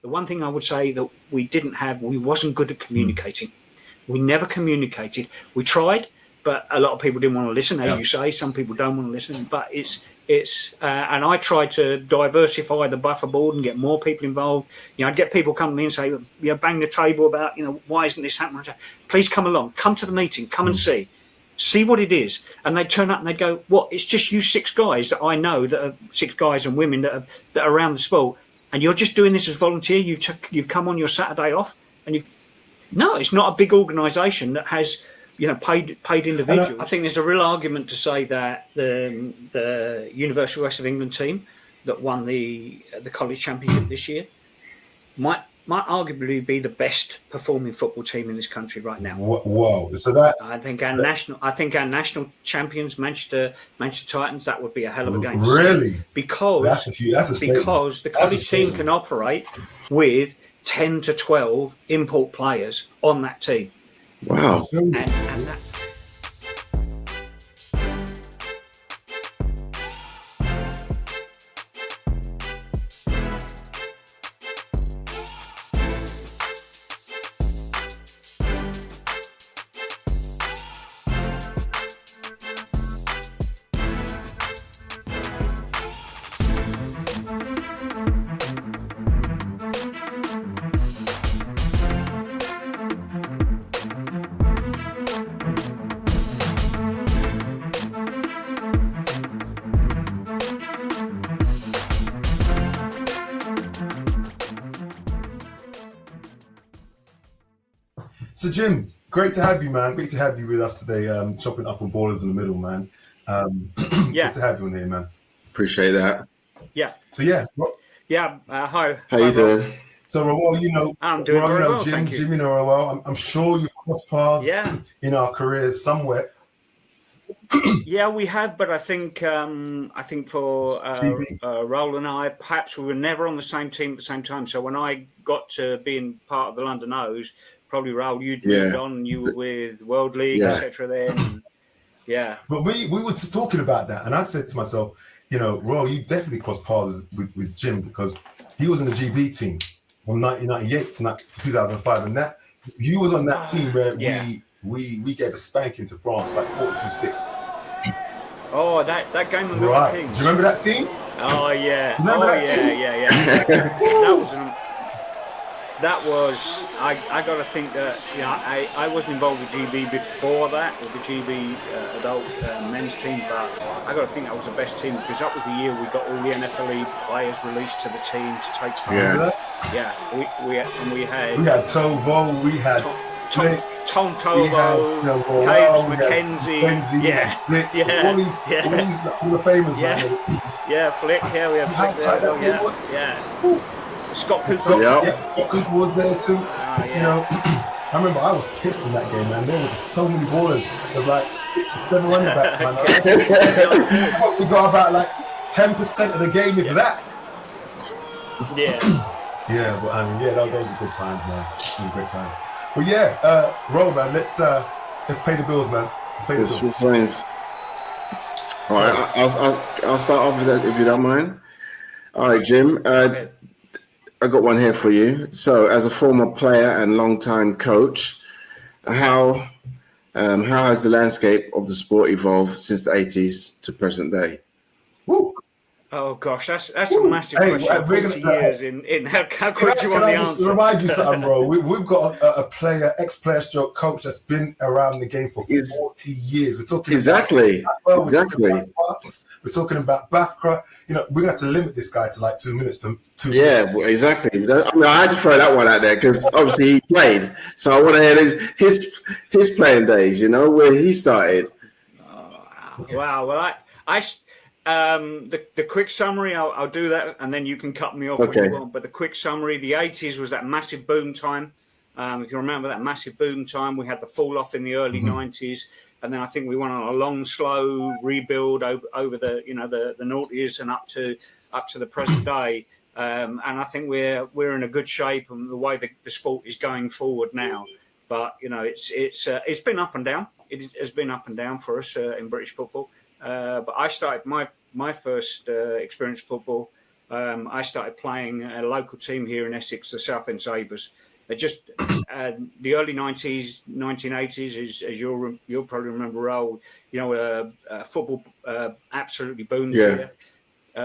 The one thing I would say that we didn't have, we wasn't good at communicating. We never communicated. We tried, but a lot of people didn't want to listen. As you say, some people don't want to listen. But and I tried to diversify the BAFA board and get more people involved. I'd get people come to me and say, bang the table about, why isn't this happening? Say, please come along, come to the meeting, come and see what it is. And they'd turn up and they'd go, what? It's just you 6 guys that I know, that are 6 guys and women that are around the sport, and you're just doing this as volunteer. You've come on your Saturday off, and no, it's not a big organisation that has paid individuals. I think there's a real argument to say that the University of West of England team that won the college championship this year might arguably be the best performing football team in this country right now. Whoa! So that I think our national champions, Manchester Titans, that would be a hell of a game. Really? Because the college team can operate with 10 to 12 import players on that team. Wow! And that's So, Jim, great to have you, man. Great to have you with us today, chopping up on Ballaz In The Middle, man. Good to have you on here, man. Appreciate that. Yeah. So, yeah. Hi. How you doing? So, Raul, I'm doing very well, Jim, thank you. Jim, Raul. I'm sure you've crossed paths in our careers somewhere. Yeah, we have, but I think for Raul and I, perhaps we were never on the same team at the same time. So when I got to being part of the London O's, probably Raul, you'd moved on, you were with World League, etc. Then, But we were just talking about that, and I said to myself, Raul, you definitely crossed paths with Jim, because he was in the GB team from 1998 to 2005, and that you was on that team where we gave a spanking to France, like 42-6. Oh, that game on the Kings. Do you remember that team? Oh yeah. That was. I got to think that I wasn't involved with GB before that, with the GB adult men's team, but I got to think that was the best team, because that was the year we got all the NFLE players released to the team to take part. We had Tovo, we had Tom Tovo, Caves, McKenzie, all the famous man. Flick, we had Flick there, Scott Cooper. Cooper was there too. I remember I was pissed in that game, man. There was so many ballers. There was like 6 or 7 running backs, man. We got about like 10% of the game with that. Yeah. Those are good times, man. Really great times. Well, roll, man. Let's pay the bills, man. Let's switch lanes. All right, I'll start off with that if you don't mind. All right, Jim. I got one here for you. So, as a former player and long-time coach, how has the landscape of the sport evolved since the 80s to present day? Woo. Oh gosh, that's a massive question. 40 years in how quick do you want the answer? Just remind you something, bro. We've got a ex-player stroke coach that's been around the game for 40 years. We're talking exactly. We're talking about BAFA. We're gonna have to limit this guy to like 2 minutes per 2 minutes. Yeah, well, exactly. I had to throw that one out there because obviously he played. So I want to hear his playing days. Where he started. Wow. Well, the quick summary, I'll do that, and then you can cut me off if you want. But the quick summary, the 80s was that massive boom time. If you remember that massive boom time, we had the fall off in the early 90s, and then I think we went on a long, slow rebuild over the the noughties and up to the present day. And I think we're in a good shape, and the way the sport is going forward now. But it's been up and down. It has been up and down for us in British football. But I started my first experience of football I started playing a local team here in Essex, the Southend Sabres. Just the early 90s, 1980s, as you'll probably remember, old, football absolutely boomed here.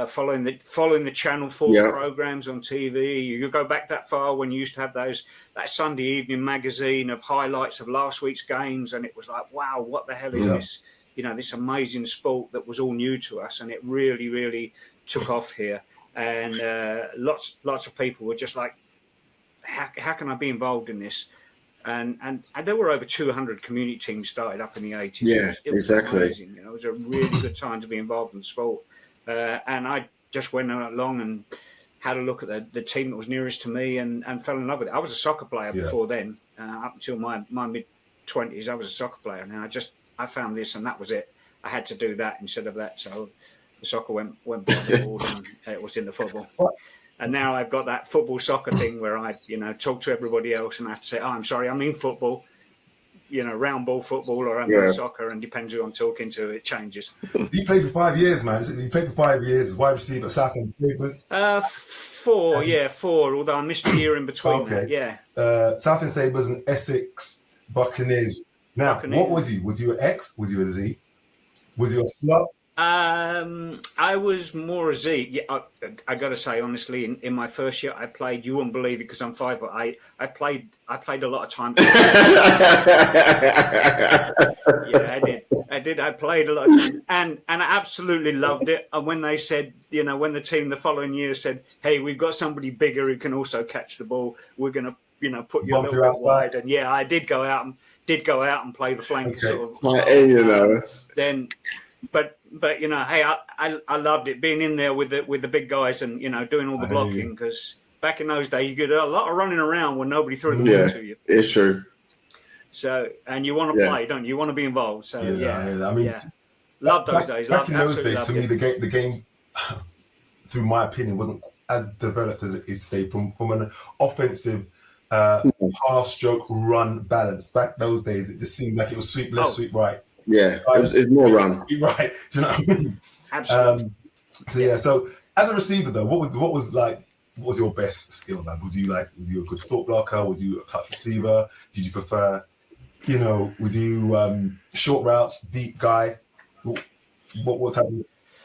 Following the Channel 4 programs on TV. You go back that far when you used to have that Sunday evening magazine of highlights of last week's games, and it was like, wow, what the hell is this? This amazing sport that was all new to us, and it really, really took off here. And lots of people were just like, how can I be involved in this? And there were over 200 community teams started up in the 80s. Yeah, it was exactly. Amazing. It was a really good time to be involved in sport. And I just went along and had a look at the team that was nearest to me and fell in love with it. I was a soccer player before then. Up until my mid-20s, I was a soccer player. And I found this, and that was it. I had to do that instead of that. So the soccer went by the board, and it was in the football. And now I've got that football soccer thing where I, talk to everybody else and I have to say, I'm sorry, I mean football. Round ball football or soccer, and depends who I'm talking to, it changes. You played for 5 years, man. You played for 5 years as wide receiver at Southend Sabres. 4, although I missed a year in between. Okay. Southend Sabres and Essex Buccaneers. Now, what was you? Was you an X? Was you a Z? Was you a slut? I was more a Z. Yeah, I got to say, honestly, in my first year, I played. You wouldn't believe it because I'm 5'8". I played a lot of time. Yeah, I did. I played a lot of time, and I absolutely loved it. And when they said, when the team the following year said, "Hey, we've got somebody bigger who can also catch the ball. We're gonna, put you a little bit wide." And yeah, I did go out and play the flank sort of. Then. But hey, I loved it being in there with the big guys and doing all the blocking, because back in those days you did a lot of running around when nobody threw the ball to you. It's true. So, and you want to play, don't you? You want to be involved. So I mean, love those days. Back in those days, to me, the game, through my opinion, wasn't as developed as it is today. From an offensive half-stroke run balance. Back those days, it just seemed like it was sweep left, sweep right. Yeah, it was more run. Right. Do you know what I mean? Absolutely. So as a receiver though, what was your best skill, man? Was you a good stalk blocker? Was you a cut receiver? Did you prefer, was you short routes, deep guy? What type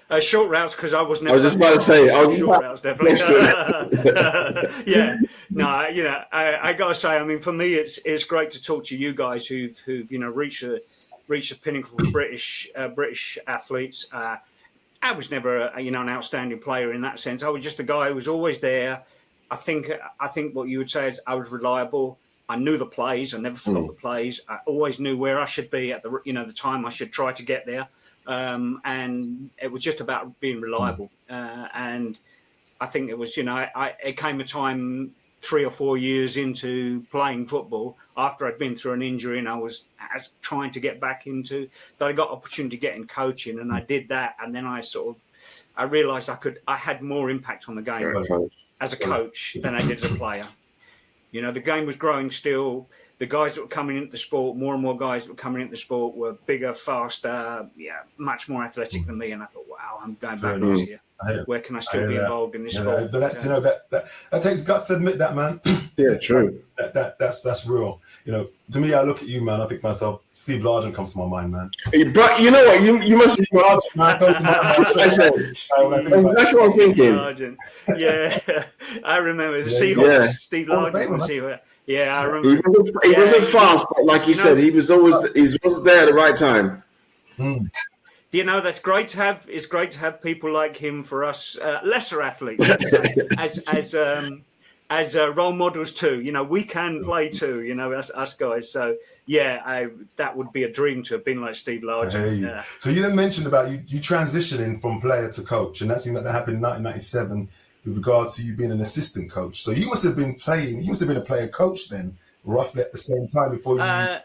of short routes, because I was never. I was just about to say, short routes, definitely. No, I gotta say, I mean, for me, it's great to talk to you guys who've reached the pinnacle of British athletes. I was never an outstanding player in that sense. I was just a guy who was always there. I think what you would say is I was reliable. I knew the plays. I never forgot the plays. I always knew where I should be at the time I should try to get there. And it was just about being reliable. And I think it was, it came a time 3 or 4 years into playing football after I'd been through an injury and I was trying to get back into that. I got opportunity to get in coaching, and I did that. And then I realized I had more impact on the game as a coach than I did as a player. The game was growing still. The guys that were coming into the sport, more and more guys that were coming into the sport were bigger, faster, much more athletic than me. And I thought, wow, I'm going backwards here. Where can I still be involved in this sport? That takes guts to admit that, man. Yeah, true. That's real. To me, I look at you, man. I think to myself, Steve Largent comes to my mind, man. But you know what? You must be Largent, man. That's what I'm thinking. Largent. Yeah, I remember the Seahawks. Steve Largent. Yeah, I remember. He wasn't fast, but like you said, he was always there at the right time. That's great to have. It's great to have people like him for us lesser athletes as role models too. We can play too. Us guys. So that would be a dream to have been like Steve Largent. So you then mentioned about you transitioning from player to coach, and that seemed like that happened in 1997 with regards to you being an assistant coach. So you must have been a player coach then, roughly at the same time before you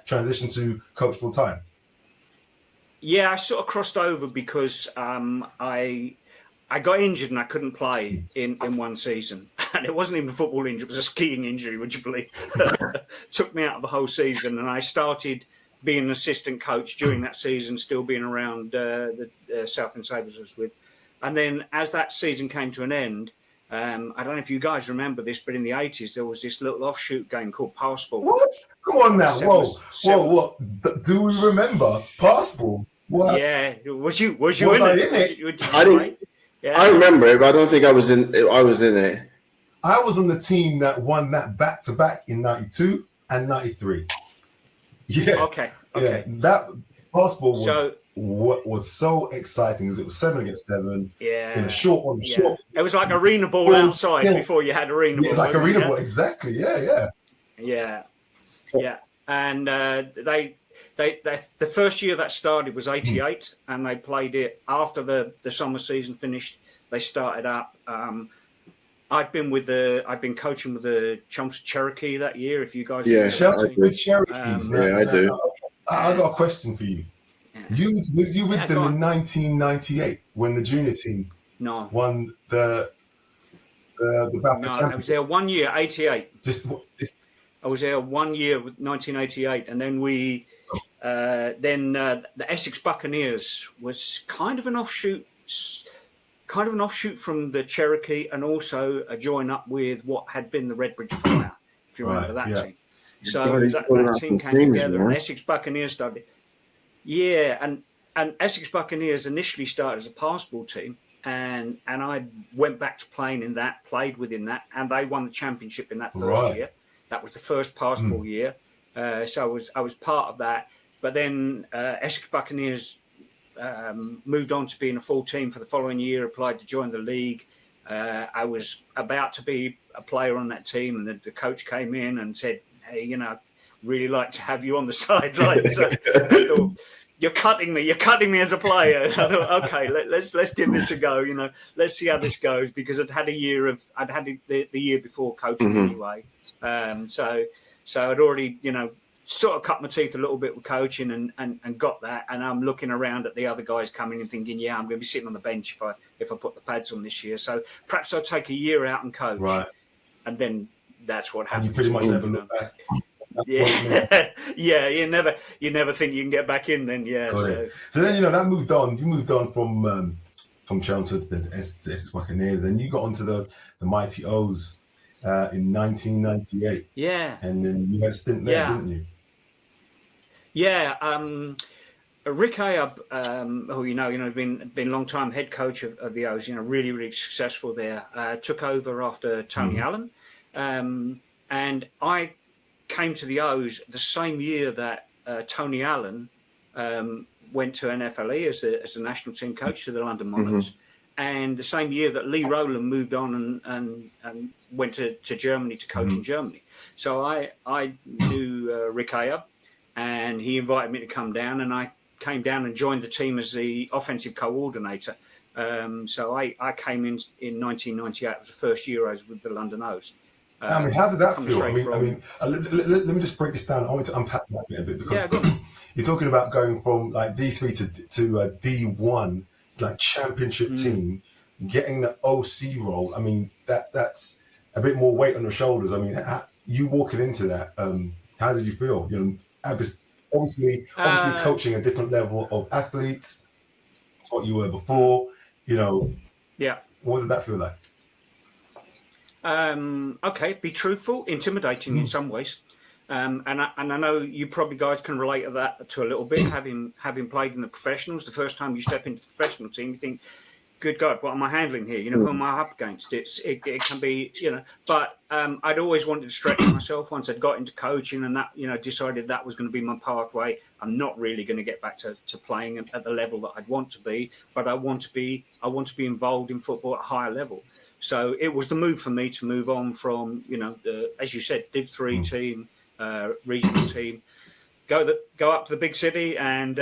transitioned to coach full time. Yeah, I sort of crossed over because I got injured and I couldn't play in one season. And it wasn't even a football injury, it was a skiing injury, would you believe? Took me out of the whole season. And I started being an assistant coach during that season, still being around the Southend Sabres I was with. And then as that season came to an end, I don't know if you guys remember this, but in the 80s there was this little offshoot game called Passport. What? Come on now. What? Do we remember Passport? What? Yeah, was you in I it? in it? Did you I play? didn't. Yeah. I remember it, but I don't think I was in. I was in it. I was on the team that won that back-to-back in '92 and '93. Yeah. Okay. Yeah, that Passport was what was so exciting because it was 7 against 7 in a short. It was like arena ball outside before you had arena ball. Yeah, like arena ball, exactly. Yeah. And the first year that started was '88, and they played it after the summer season finished. They started up. I'd been coaching with the Chelmsford Cherokee that year. If you guys, Chelmsford Cherokees. I do. I got a question for you. Was you with them in 1998 when the junior team won the BAFA Championship? I was there 1 year, '88. I was there 1 year with 1988, and then the Essex Buccaneers was kind of an offshoot from the Cherokee, and also a join up with what had been the Redbridge Fire, if you remember that team. So that team came together, and Essex Buccaneers started. Yeah, and Essex Buccaneers initially started as a passport team, and I went back to played within that, and they won the championship in that first year. That was the first passport year, so I was part of that. But then Essex Buccaneers moved on to being a full team for the following year, applied to join the league. I was about to be a player on that team, and the coach came in and said, "Hey, really like to have you on the sideline." So I thought, you're cutting me as a player. I thought, okay, let's give this a go. Let's see how this goes, because I'd had the year before coaching anyway. So I'd already, sort of cut my teeth a little bit with coaching and got that. And I'm looking around at the other guys coming and thinking, I'm going to be sitting on the bench if I put the pads on this year. So perhaps I'll take a year out and coach. Right. And then that's what happened. And you pretty much never look back. Yeah, you never think you can get back in. Then So then that moved on. You moved on from Chelmsford to Essex Buccaneers, then you got onto the Mighty O's in 1998. Yeah, and then you had a stint there, didn't you? Yeah, Rick Ayub, who been a long time head coach of the O's, really, really successful there. Took over after Tony Allen, and I came to the O's the same year that Tony Allen went to NFLE as the national team coach to the London Monarchs, and the same year that Lee Rowland moved on and went to Germany to coach in Germany. So I knew Rick Ayub, and he invited me to come down, and I came down and joined the team as the offensive coordinator. So I came in 1998. It was the first year I was with the London O's. How did that feel? Let me just break this down. I want to unpack that a bit because you're talking about going from like D3 to D1, like championship team, getting the OC role. I mean, that's a bit more weight on your shoulders. I mean, you walking into that, how did you feel? Obviously coaching a different level of athletes. It's what you were before. What did that feel like? Okay, be truthful, intimidating in some ways, and I know you probably guys can relate to that to a little bit. Having played in the professionals, the first time you step into the professional team, you think, "Good God, what am I handling here? Who am I up against?" It can be, But I'd always wanted to stretch myself. Once I'd got into coaching and that, decided that was going to be my pathway. I'm not really going to get back to playing at the level that I'd want to be, but I want to be involved in football at a higher level. So it was the move for me to move on from, as you said, Div 3 team, regional team, go up to the big city and,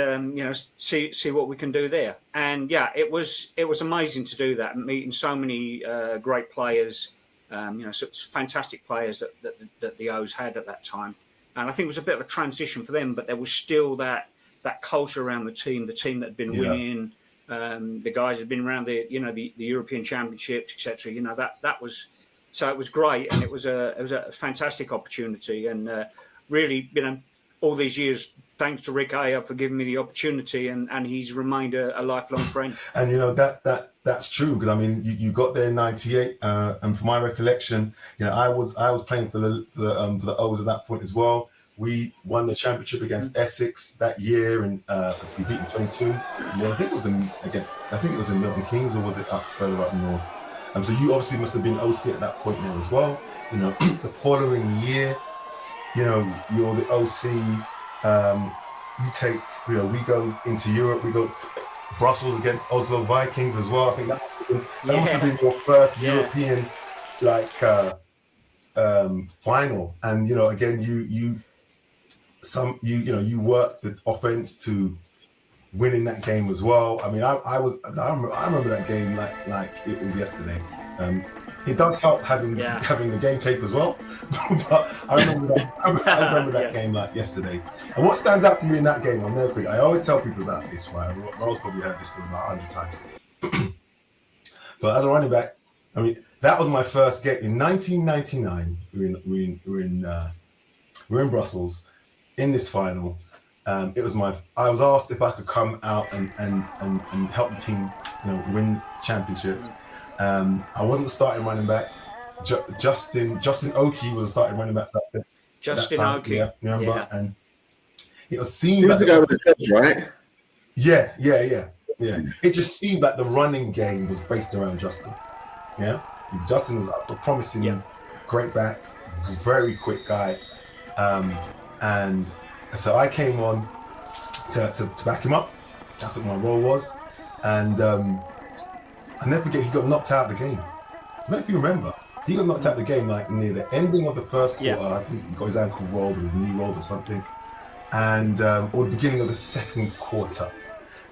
see what we can do there. And it was amazing to do that and meeting so many great players, fantastic players that the O's had at that time. And I think it was a bit of a transition for them, but there was still that culture around the team that had been winning. The guys had been around the European Championships, etc. That was, so it was great, and it was a fantastic opportunity, and really, all these years thanks to Rick Ayer for giving me the opportunity, and he's remained a lifelong friend. And you know that's true, because I mean you got there in '98, and from my recollection, you know, I was playing for the O's at that point as well. We won the championship against Essex that year, and we beat them 22. And then I think it was in Milton Keynes, or was it up further up north? So you obviously must have been OC at that point there as well. You know, the following year, you know, you're the OC. We go into Europe. We go to Brussels against Oslo Vikings as well. I think that must have been your first European final. And you know, again, you worked the offense to winning that game as well. I mean, I remember that game like it was yesterday. It does help having the game tape as well, but I remember that game like yesterday. And what stands out for me in that game, I'll never forget. I always tell people about this, right? Rose probably heard this story about 100 times. But as a running back, I mean, that was my first game in 1999. We're in Brussels in this final. I was asked if I could come out and help the team, you know, win the championship. I wasn't the starting running back. Justin Oakey was the starting running back Justin Oakey, yeah, remember? Yeah. And it seemed he was the guy with the dreads, right? Yeah. It just seemed like the running game was based around Justin. Yeah, Justin was a promising, great back, very quick guy, and so I came on to back him up. That's what my role was, and I never forget, he got knocked out of the game. I don't know if you remember. He got knocked out of the game like near the ending of the first quarter. I think he got his ankle rolled or his knee rolled or something, and or the beginning of the second quarter.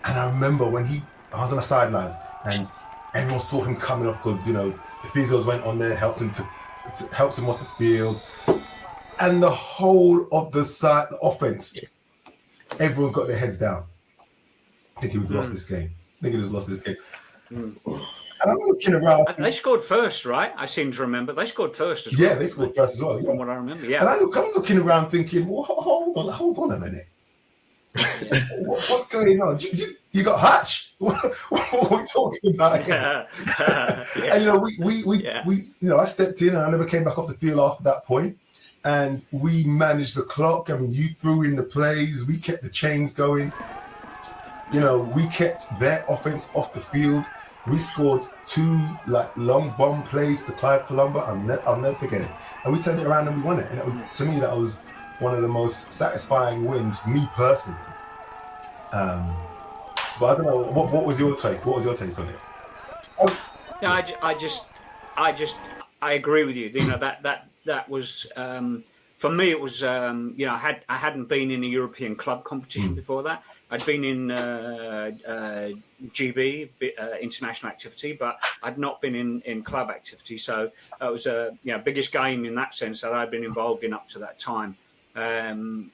And I remember when I was on the sidelines and everyone saw him coming off, because, you know, the physios went on there, helped him off the field, and the whole of the offense, everyone's got their heads down, thinking we've lost this game. Thinking we've lost this game. And I'm looking around. They scored first, right? I seem to remember they scored first as well. Yeah, they scored first as well. Yeah. From what I remember, yeah. And I'm looking around thinking, well, hold on a minute. What's going on? You got Hutch? What are we talking about here? And you know, we I stepped in and I never came back off the field after that point. And we managed the clock. I mean, you threw in the plays. We kept the chains going. You know, we kept their offense off the field. We scored 2 like long bomb plays to Clive Columba. I'll never forget it. And we turned it around and we won it. And it was, to me, that was one of the most satisfying wins for me personally. But I don't know, what was your take? What was your take on it? I agree with you. You know, that was for me. It was you know, I hadn't been in a European club competition before that. I'd been in GB international activity, but I'd not been in club activity. So it was biggest game in that sense that I'd been involved in up to that time. And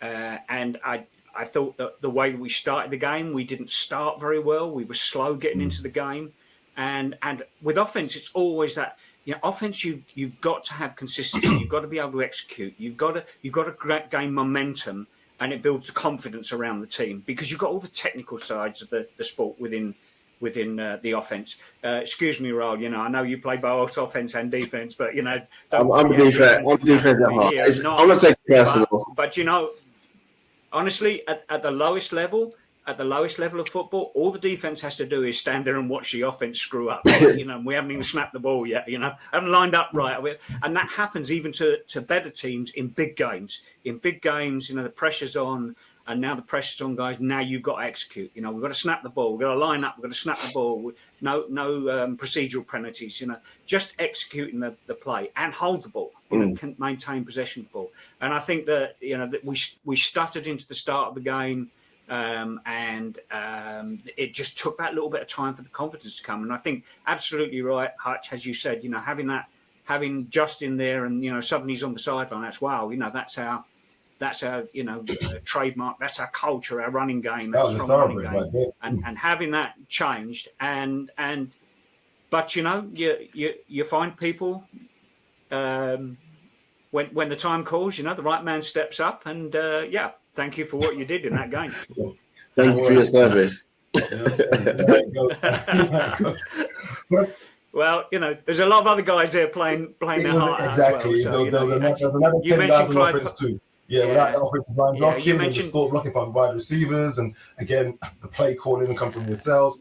I thought that the way we started the game, we didn't start very well. We were slow getting into the game, and with offense, it's always that. You know, offense, you've got to have consistency. You've got to be able to execute. You've got to gain momentum, and it builds the confidence around the team, because you've got all the technical sides of the sport within the offense. Excuse me, Raul. You know, I know you play both offense and defense, but you know, I'm defense. I'm defense at heart. I'm not taking it personal. But you know, honestly, at the lowest level of football, all the defense has to do is stand there and watch the offense screw up. You know, we haven't even snapped the ball yet. You know, haven't lined up right, and that happens even to better teams in big games. In big games, you know, the pressure's on, and now the pressure's on, guys. Now you've got to execute. You know, we've got to snap the ball. We've got to line up. We've got to snap the ball. No procedural penalties. You know, just executing the play and hold the ball. Can maintain possession of the ball. And I think that, you know, that we stuttered into the start of the game. And it just took that little bit of time for the confidence to come. And I think absolutely right, Hutch, as you said, you know, having Justin there, and you know, suddenly he's on the sideline. That's wow, you know, that's our you know, trademark. That's our culture, our running game. That was a thoroughbred right there. And having that changed, but you know, you find people when the time calls, you know, the right man steps up, and thank you for what you did in that game. Thank you for your service. Well, you know, there's a lot of other guys there playing their heart out exactly. as well. So, there was another 10 guys on offense too. Without the offensive line blocking and the store blocking from wide receivers, and again the play calling and come from yourselves.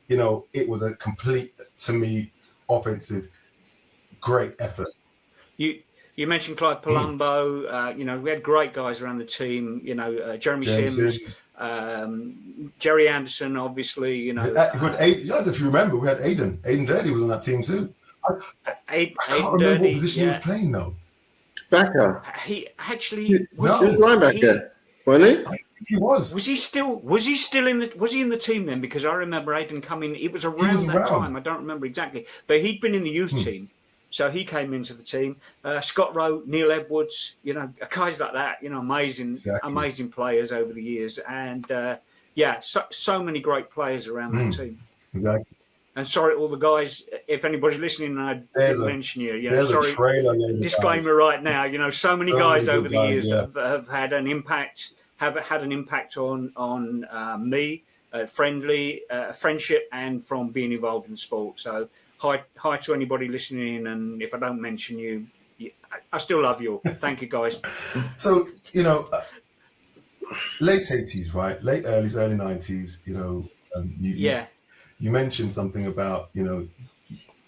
You know, it was a complete, to me, offensive, great effort. You mentioned Clive Palumbo. You know, we had great guys around the team. You know, Jeremy Sims, Jerry Anderson, obviously. You know, if you remember, we had Aidan Dirty was on that team too. I can't remember what position he was playing though. Backer. He actually was linebacker. Wasn't he? He was. Was he still in the team then? Because I remember Aidan coming. It was around that time. I don't remember exactly, but he'd been in the youth team. So he came into the team. Scott Rowe, Neil Edwards, you know, guys like that, you know, amazing players over the years. And so many great players around that team. Exactly. And sorry, all the guys, if anybody's listening, I didn't mention you. You know, sorry, disclaimer right now. You know, so many guys over the years have had an impact, on me, friendship, and from being involved in sport. So. Hi to anybody listening, and if I don't mention you, I still love you all. Thank you, guys. So, you know, late 80s, right? Late early 90s, you know, you mentioned something about, you know,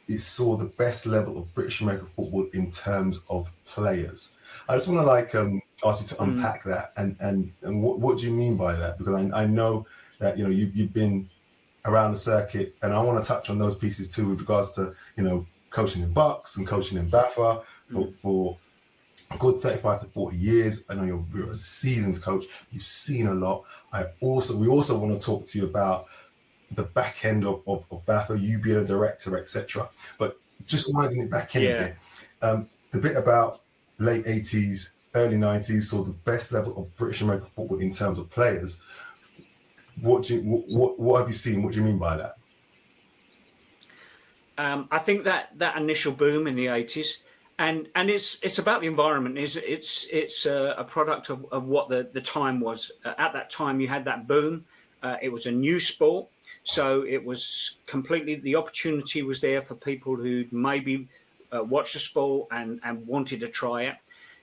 it saw the best level of British American football in terms of players. I just want to ask you to unpack that and what do you mean by that? Because I know that, you know, you've been around the circuit, and I want to touch on those pieces too with regards to, you know, coaching in BUCS and coaching in BAFA for a good 35 to 40 years. I know you're a seasoned coach. You've seen a lot. We also want to talk to you about the back end of BAFA, you being a director, etc. But just winding it back in a bit, the bit about late 80s, early 90s saw the best level of British American football in terms of players. What have you seen? What do you mean by that? I think that initial boom in the 80s, and it's about the environment. It's a product of what the time was. At that time, you had that boom. It was a new sport, so it was completely, the opportunity was there for people who maybe watched the sport and wanted to try it.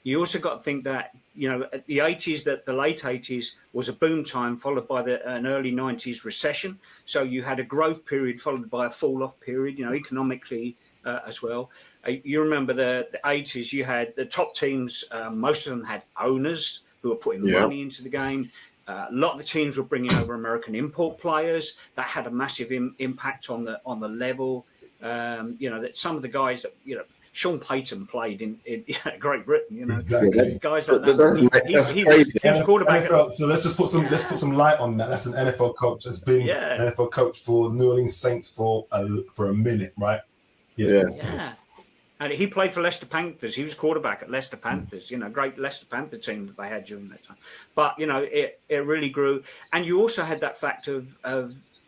You also got to think that, you know, at the 80s, that the late 80s was a boom time followed by an early 90s recession. So you had a growth period followed by a fall off period, you know, economically as well. You remember the 80s, you had the top teams, most of them had owners who were putting money into the game. A lot of the teams were bringing over American import players. That had a massive impact on the level. You know, that some of the guys that, you know, Sean Payton played in Great Britain, you know. Exactly. Guys like that. He was quarterback. So let's just put some light on that. That's an NFL coach. That's been an NFL coach for the New Orleans Saints for a minute, right? Yeah. And he played for Leicester Panthers. He was quarterback at Leicester Panthers. You know, great Leicester Panther team that they had during that time. But you know, it really grew. And you also had that fact of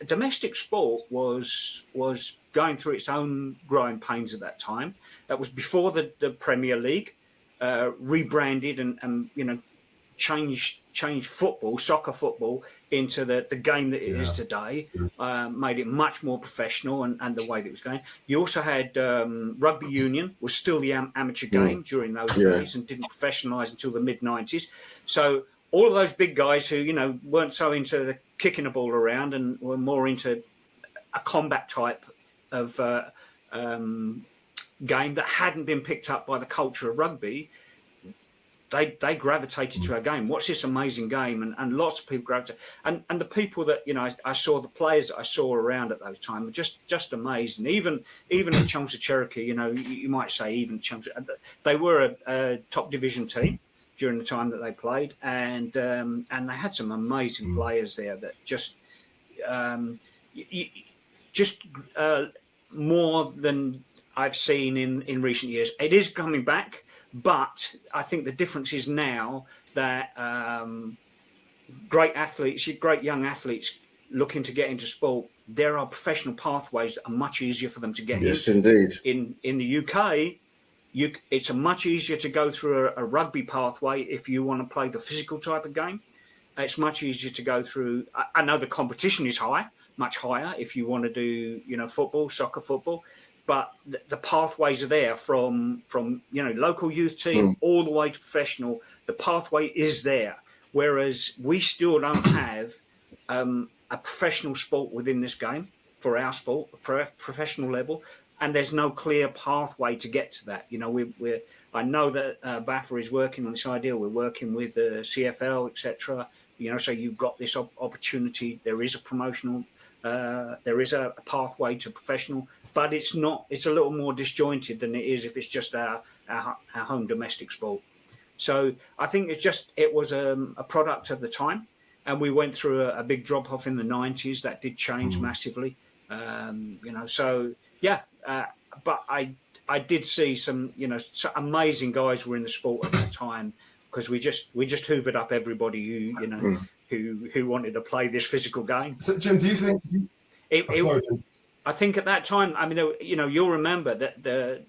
domestic sport was going through its own growing pains at that time. That was before the Premier League rebranded and you know, changed soccer football into the game that it is today, made it much more professional and the way that it was going. You also had rugby union was still the amateur game during those days and didn't professionalise until the mid-90s. So all of those big guys who, you know, weren't so into the kicking the ball around and were more into a combat type of game that hadn't been picked up by the culture of rugby, they gravitated to our game. Watch this amazing game, and lots of people gravitated. And the people that, you know, I saw, the players that I saw around at those times were just amazing. Even at Chelmsford Cherokee, you know, you might say even Chelmsford, they were a top division team during the time that they played, and they had some amazing players there that just more than I've seen in recent years. It is coming back, but I think the difference is now that great young athletes looking to get into sport, there are professional pathways that are much easier for them to get into. Yes, indeed. In the UK, it's much easier to go through a rugby pathway if you want to play the physical type of game. It's much easier to go through. I know the competition is high, much higher if you want to do, football, soccer, football, but the pathways are there from local youth team all the way to professional. The pathway is there, whereas we still don't have a professional sport within this game for our sport, professional level, and there's no clear pathway to get to that. I know that BAFA is working on this idea. We're working with the CFL, etc. So you've got this opportunity. There is a promotional, there is a pathway to professional, but it's not. It's a little more disjointed than it is if it's just our home domestic sport. So I think it was a product of the time, and we went through a big drop off in the 90s. That did change massively. So yeah, but I did see some amazing guys were in the sport at that time, because we just hoovered up everybody who wanted to play this physical game. So Jim, do you think? I think at that time, I mean, you'll remember that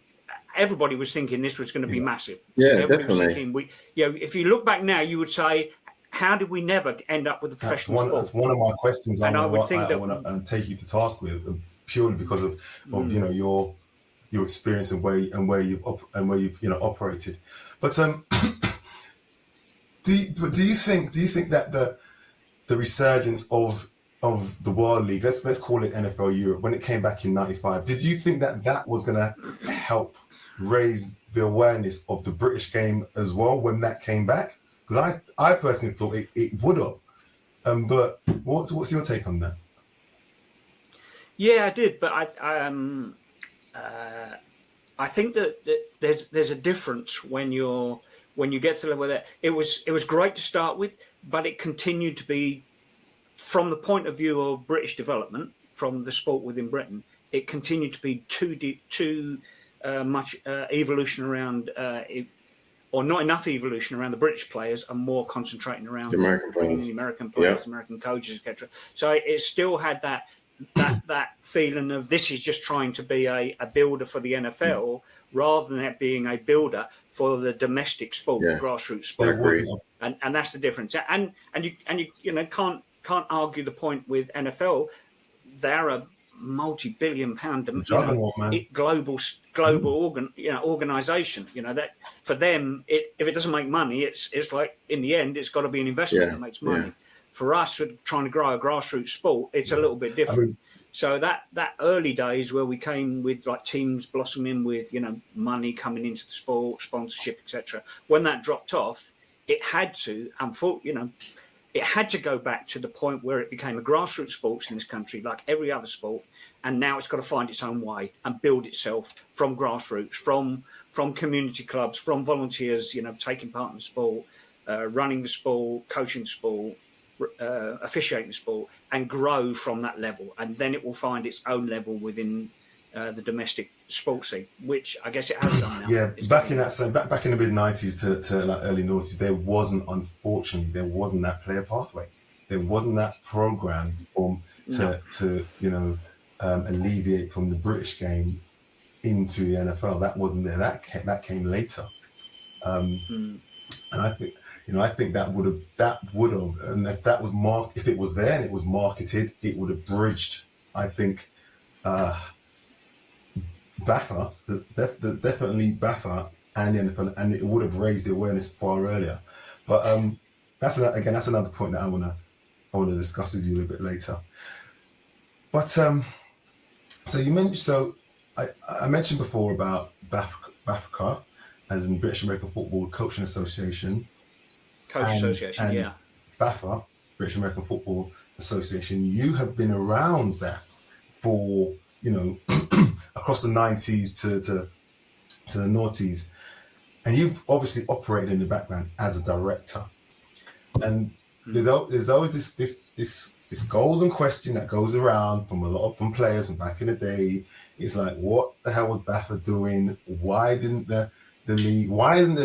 everybody was thinking this was going to be massive. Yeah, everybody definitely. If you look back now, you would say, how did we never end up with a professional sport? That's one of my questions. And I want to take you to task with, purely because of your experience and where you've operated. But do you think that the resurgence of the World League, let's call it NFL Europe, when it came back in '95, did you think that was going to help raise the awareness of the British game as well when that came back? Because I personally thought it would have. But what's your take on that? Yeah, I did, but I think that there's a difference when you get to the level that it was great to start with, but it continued to be, from the point of view of British development, from the sport within Britain, it continued to be too much evolution around, or not enough evolution around the British players, and more concentrating around the American players, American coaches, etc. So it still had that feeling of this is just trying to be a builder for the NFL, rather than it being a builder for the domestic sport, grassroots sport. And that's the difference. And you can't argue the point with NFL. They're a multi-billion-pound global organization. That for them, if it doesn't make money, it's like, in the end, it's got to be an investment that makes money. For us, we're trying to grow a grassroots sport, it's a little bit different. So that early days where we came with like teams blossoming with money coming into the sport, sponsorship, etc. When that dropped off, it had to, it had to go back to the point where it became a grassroots sport in this country, like every other sport, and now it's got to find its own way and build itself from grassroots, from community clubs, from volunteers, taking part in the sport, running the sport, coaching the sport, officiating the sport, and grow from that level, and then it will find its own level within the domestic sports scene, which I guess it has done now. Yeah, back in the mid '90s to like early noughties, unfortunately there wasn't that player pathway. There wasn't that program to alleviate from the British game into the NFL. That wasn't there. That came later, and I think that would have, and if it was there and it was marketed, it would have bridged, I think, BAFA, definitely BAFA and the NFL, and it would have raised the awareness far earlier. But that's another point that I wanna discuss with you a little bit later. But so you mentioned, I mentioned before about BAFCA, as in British American Football Coaching Association. And BAFA, British American Football Association. You have been around that for across the 90s to the noughties, and you've obviously operated in the background as a director. And there's always this golden question that goes around from players from back in the day. It's like, what the hell was BAFA doing? Why isn't the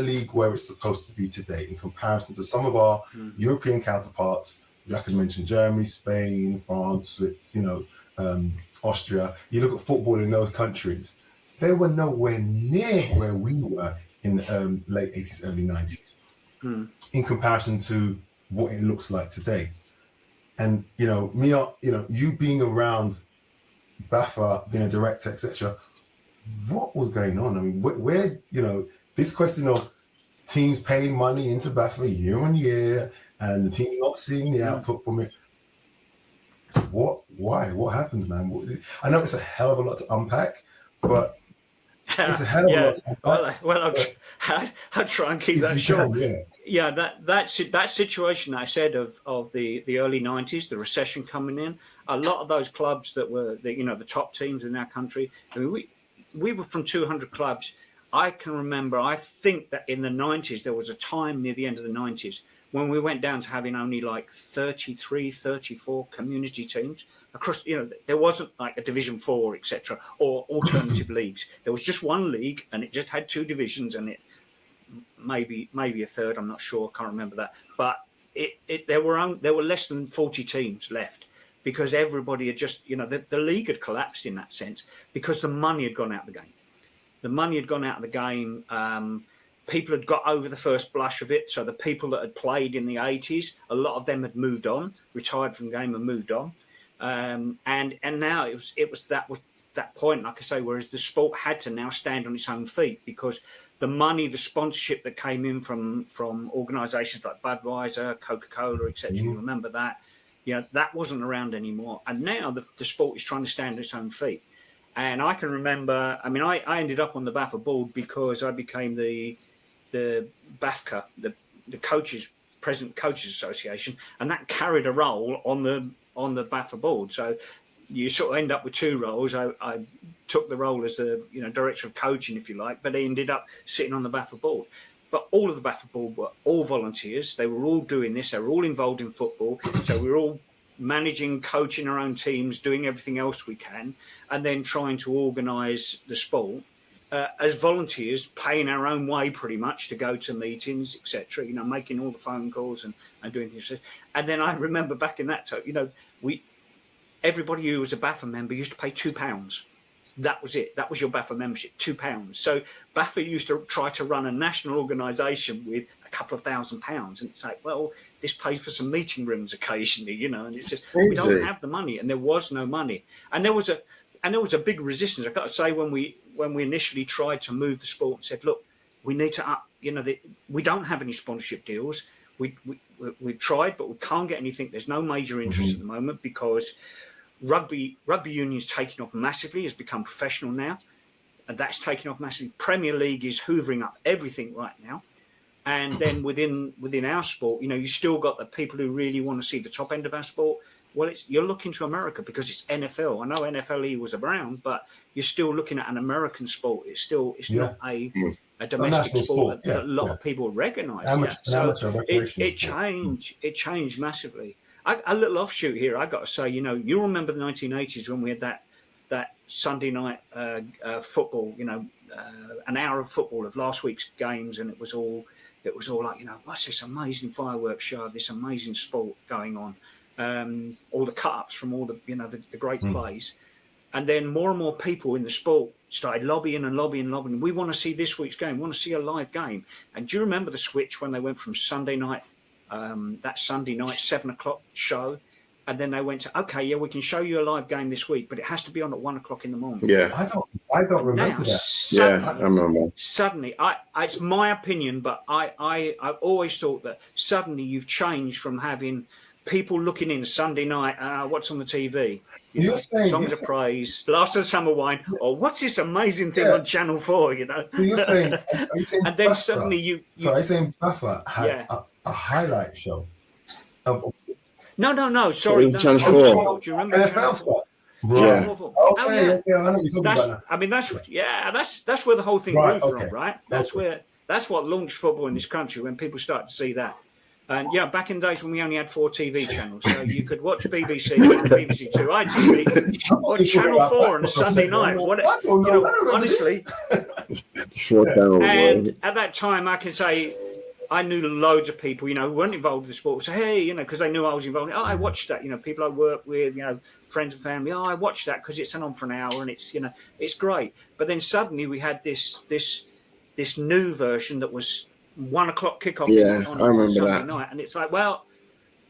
league where it's supposed to be today in comparison to some of our European counterparts? I could mention Germany, Spain, France, Switzerland, Austria. You look at football in those countries, they were nowhere near where we were in the late 80s, early 90s. In comparison to what it looks like today. And you being around BAFA, being a director, etc., what was going on? I mean, where this question of teams paying money into BAFA year on year and the team not seeing the output from it. Why? What happened, man? I know it's a hell of a lot to unpack, but it's a hell of a lot to unpack. Well, I'll try and keep that short. Yeah, that situation I said of the early 90s, the recession coming in, a lot of those clubs that were the top teams in our country. I mean, we were from 200 clubs. I can remember, I think that in the 90s, there was a time near the end of the 90s when we went down to having only like 33, 34 community teams across, there wasn't like a Division 4, etc., or alternative leagues. There was just one league and it just had two divisions and it maybe a third, I'm not sure, I can't remember that. But there were less than 40 teams left because everybody had just, the league had collapsed in that sense because the money had gone out of the game. The money had gone out of the game. People had got over the first blush of it. So the people that had played in the 80s, a lot of them had moved on, retired from the game and moved on. And now it was that point, like I say, whereas the sport had to now stand on its own feet because the money, the sponsorship that came in from organisations like Budweiser, Coca-Cola, etc. You remember that? That wasn't around anymore. And now the sport is trying to stand on its own feet. And I can remember, I mean, I ended up on the BAFA board because I became the BAFCA, the President Coaches Association, and that carried a role on the BAFA board. So you sort of end up with two roles. I took the role as the director of coaching, if you like, but I ended up sitting on the BAFA board. But all of the BAFA board were all volunteers. They were all doing this. They were all involved in football. So we were all managing, coaching our own teams, doing everything else we can, and then trying to organise the sport as volunteers, paying our own way pretty much to go to meetings, etc. Making all the phone calls and doing things. And then I remember back in that time, everybody who was a BAFA member used to pay £2. That was it. That was your BAFA membership, £2. So BAFA used to try to run a national organisation with a couple of £1,000, and it's like, well, this pays for some meeting rooms occasionally, and it's just we don't have the money, and there was no money, and there was a big resistance. I've got to say, when we initially tried to move the sport and said, look, we need to up, we don't have any sponsorship deals. We've tried, but we can't get anything. There's no major interest at the moment because rugby union's taken off massively, has become professional now, and that's taken off massively. Premier League is hoovering up everything right now. And then within our sport, you still got the people who really want to see the top end of our sport. Well, you're looking to America because it's NFL. I know NFLE was around, but you're still looking at an American sport. It's not a domestic sport that a lot of people recognise. It changed massively. A little offshoot here, I got to say, you remember the 1980s when we had that Sunday night football, an hour of football of last week's games, and it was all like, what's this amazing fireworks show, this amazing sport going on, all the cut-ups from all the great plays. And then more and more people in the sport started lobbying. We want to see this week's game. We want to see a live game. And do you remember the switch when they went from Sunday night, that Sunday night 7:00 show, and then they went to, okay, yeah, we can show you a live game this week, but it has to be on at 1:00 in the morning. Yeah, I don't remember that. I remember. Suddenly, it's my opinion, but I've always thought that suddenly you've changed from having people looking in Sunday night, what's on the TV? You're saying Songs of Praise, Last of the Summer Wine, or what's this amazing thing on Channel 4? So you're saying, and then suddenly you. So I'm saying BAFA had a highlight show. No. Sorry, Channel 4. Do you remember NFL stuff? Right. Yeah. Okay, I know what you're talking about now. I mean, that's where the whole thing grew from, right? That's what launched football in this country, when people started to see that. And back in the days when we only had 4 TV channels, so you could watch BBC, BBC Two, ITV, or Channel 4 on a Sunday night. Honestly. And at that time, I can say I knew loads of people, who weren't involved in the sport. So hey, because they knew I was involved. Oh, I watched that. People I work with, friends and family. Oh, I watched that because it's on for an hour and it's it's great. But then suddenly we had this new version that was 1:00 kickoff. Yeah, I remember Sunday that night, and it's like, well,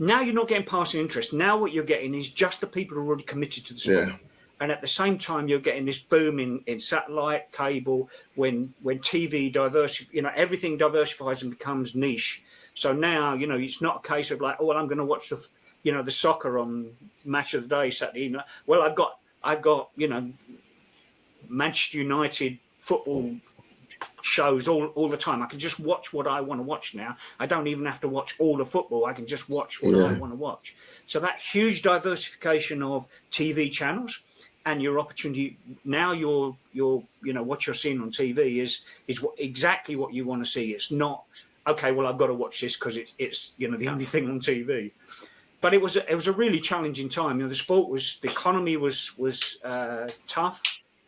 Now you're not getting passing interest. Now what you're getting is just the people who are already committed to the sport. Yeah. And at the same time, you're getting this boom in satellite, cable, when TV everything diversifies and becomes niche. So now, it's not a case of like, oh, well, I'm going to watch the soccer on Match of the Day Saturday evening. Well, I've got Manchester United football shows all the time. I can just watch what I want to watch now. I don't even have to watch all the football. I can just watch what I want to watch. So that huge diversification of TV channels and your opportunity now, what you're seeing on TV is exactly what you want to see. It's not okay. Well, I've got to watch this because it's the only thing on TV. But it was a really challenging time. The economy was tough.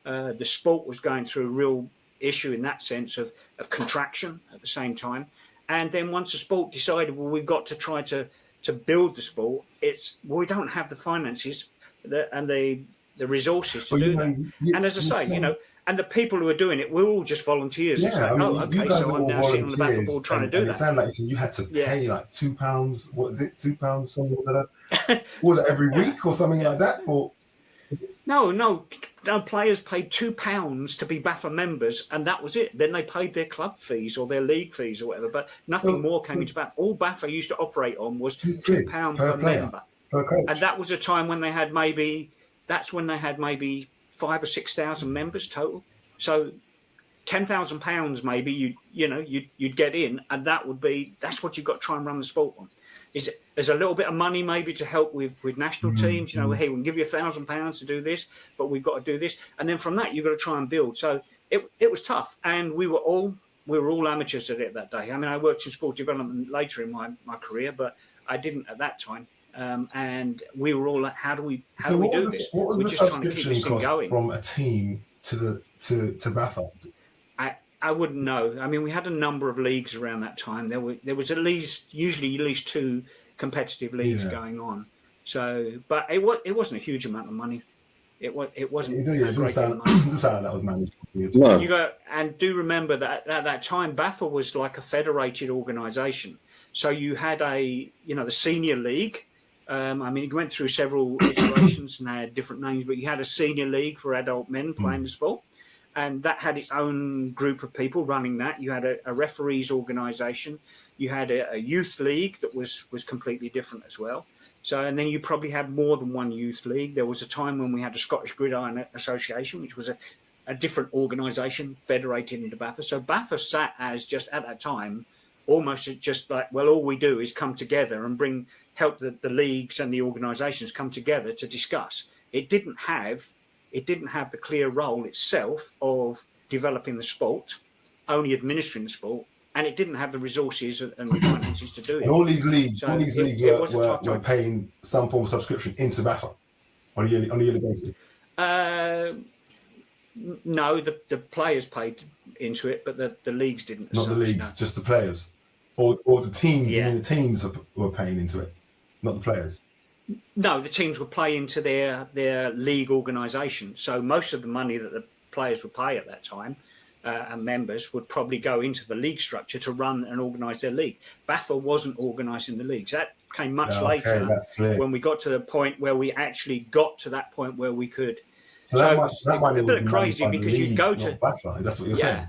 The sport was going through a real issue in that sense of contraction at the same time. And then once the sport decided, well, we've got to try to build the sport, we don't have the finances and the resources to do that. And as I say, and the people who are doing it, we're all just volunteers. Yeah, it's like, you guys so are I'm all now sitting on the volunteers, basketball trying to do and that. it sounded like you had to pay like £2. What is it? £2 something like that? Was it every week or something like that? Or No, players paid £2 to be BAFA members, and that was it. Then they paid their club fees or their league fees or whatever, but nothing more came into BAFA. All BAFA used to operate on was £2 per member. Per coach. And that was a time when they had maybe 5,000 or 6,000 members total. So £10,000 maybe you'd get in, and that's what you've got to try and run the sport on. There's a little bit of money maybe to help with national teams. Hey, we can give you £1,000 to do this, but we've got to do this, and then from that you've got to try and build. So it was tough, and we were all amateurs at it that day. I mean, I worked in sport development later in my career, but I didn't at that time. And we were all like, how do we do this? What was the subscription cost from a team to BAFA? I wouldn't know. I mean, we had a number of leagues around that time. There was usually at least 2 competitive leagues going on. So, but it wasn't a huge amount of money. It wasn't. It didn't sound like that was managed. No. And do remember that at that time, BAFA was like a federated organisation. So you had the senior league. I mean, it went through several iterations and had different names, but you had a senior league for adult men playing the sport. And that had its own group of people running that. You had a referees organisation. You had a youth league that was completely different as well. So, and then you probably had more than one youth league. There was a time when we had a Scottish Gridiron Association, which was a different organisation federated into BAFA. So BAFA sat as just at that time, almost just like, well, all we do is come together and help the leagues and the organisations come together to discuss. It didn't have the clear role itself of developing the sport, only administering the sport, and it didn't have the resources and the finances to do it. And all these leagues were paying some form of subscription into BAFA on a yearly basis. No, the players paid into it, but the leagues didn't. Not the leagues, just the players, or the teams. Yeah. I mean, the teams were paying into it, not the players. No, the teams would play into their league organisation. So most of the money that the players would pay at that time and members would probably go into the league structure to run and organise their league. BAFA wasn't organising the leagues. That came much later when we got to the point where we actually got to that point where we could. So that money a bit crazy because you go to BAFA. That's what you're saying.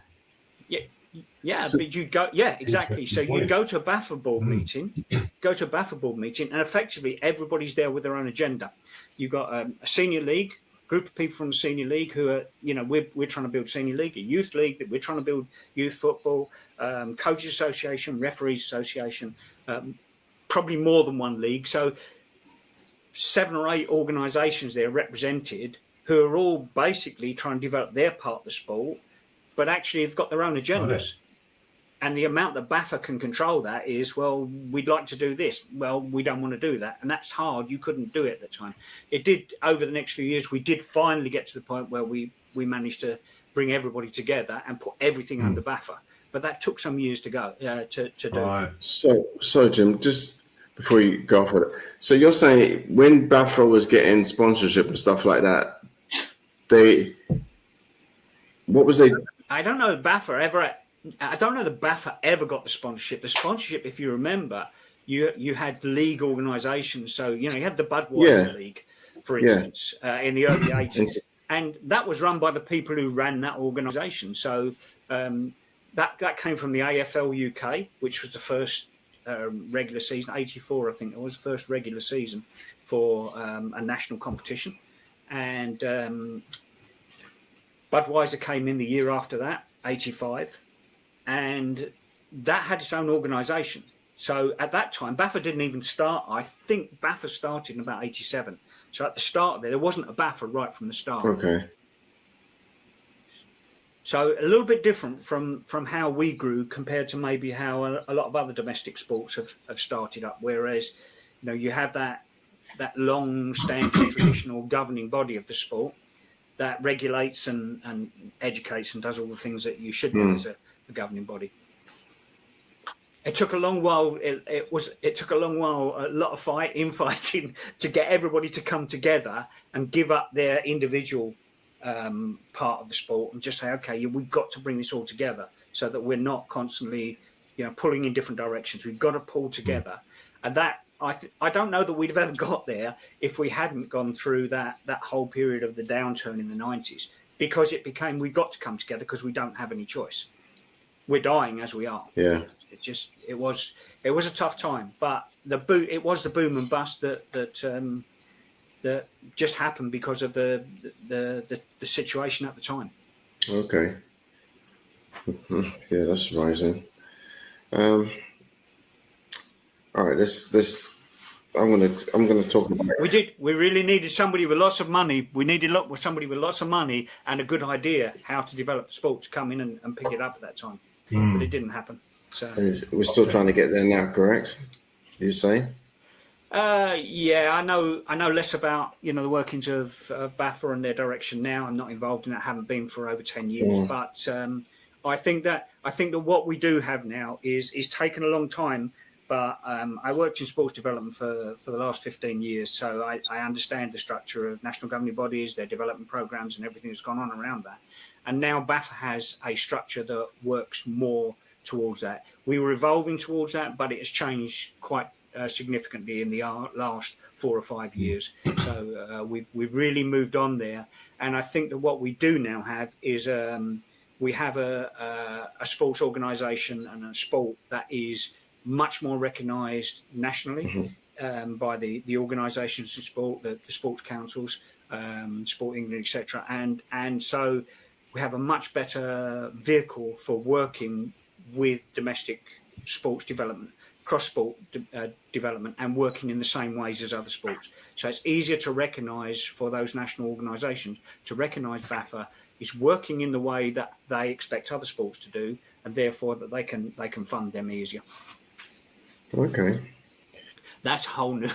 Yeah, but you go, exactly. So you go to a BAFA board meeting, and effectively everybody's there with their own agenda. You've got a senior league, group of people from the senior league who are, we're trying to build senior league, a youth league that we're trying to build youth football, coaches association, referees association, probably more than one league. So 7 or 8 organisations there represented who are all basically trying to develop their part of the sport, but actually have got their own agendas. And the amount that BAFA can control that is, well, we'd like to do this. Well, we don't want to do that. And that's hard. You couldn't do it at the time. It did, over the next few years, we did finally get to the point where we managed to bring everybody together and put everything under BAFA. But that took some years to go, to do. Right. So, Jim, just before you go off with it. So you're saying when BAFA was getting sponsorship and stuff like that, what was they? I don't know if BAFA ever got the sponsorship. The sponsorship, if you remember, you had league organisations. So you had the Budweiser League, for instance, in the early 80s, and that was run by the people who ran that organisation. So that came from the AFL UK, which was the first regular season, 84, I think it was the first regular season for a national competition, and Budweiser came in the year after that, 85, and that had its own organisation. So at that time, BAFA didn't even start. I think BAFA started in about 87. So at the start there wasn't a BAFA right from the start. Okay. So a little bit different from how we grew compared to maybe how a lot of other domestic sports have started up. Whereas, you have that long-standing traditional governing body of the sport that regulates and educates and does all the things that you should do as a governing body. It took a long while. It took a long while, a lot of infighting to get everybody to come together and give up their individual part of the sport and just say, okay, we've got to bring this all together so that we're not constantly, pulling in different directions. We've got to pull together, and that I don't know that we'd have ever got there if we hadn't gone through that whole period of the downturn in the 90s, because it became we've got to come together because we don't have any choice. We're dying as we are. Yeah. It was a tough time, but it was the boom and bust that just happened because of the situation at the time. Okay. Yeah, that's surprising. All right, this I'm gonna talk about. We really needed somebody with lots of money. We needed somebody with lots of money and a good idea how to develop the sport to come in and pick it up at that time, but it didn't happen. So we're still trying to get there now, correct? You say? Yeah, I know less about the workings of BAFA and their direction now. I'm not involved in that. Haven't been for over 10 years, but I think that what we do have now is taken a long time. But I worked in sports development for the last 15 years, so I understand the structure of national governing bodies, their development programs, and everything that's gone on around that. And now BAFA has a structure that works more towards that. We were evolving towards that, but it has changed quite significantly in the last 4 or 5 years. So we've really moved on there. And I think that what we do now have is we have a sports organisation and a sport that is much more recognised nationally by the organisations in sport, the sports councils, Sport England, etc. And so we have a much better vehicle for working with domestic sports development, cross-sport development, and working in the same ways as other sports. So it's easier to recognise for those national organisations to recognise BAFA is working in the way that they expect other sports to do, and therefore that they can fund them easier. Okay. That's a whole new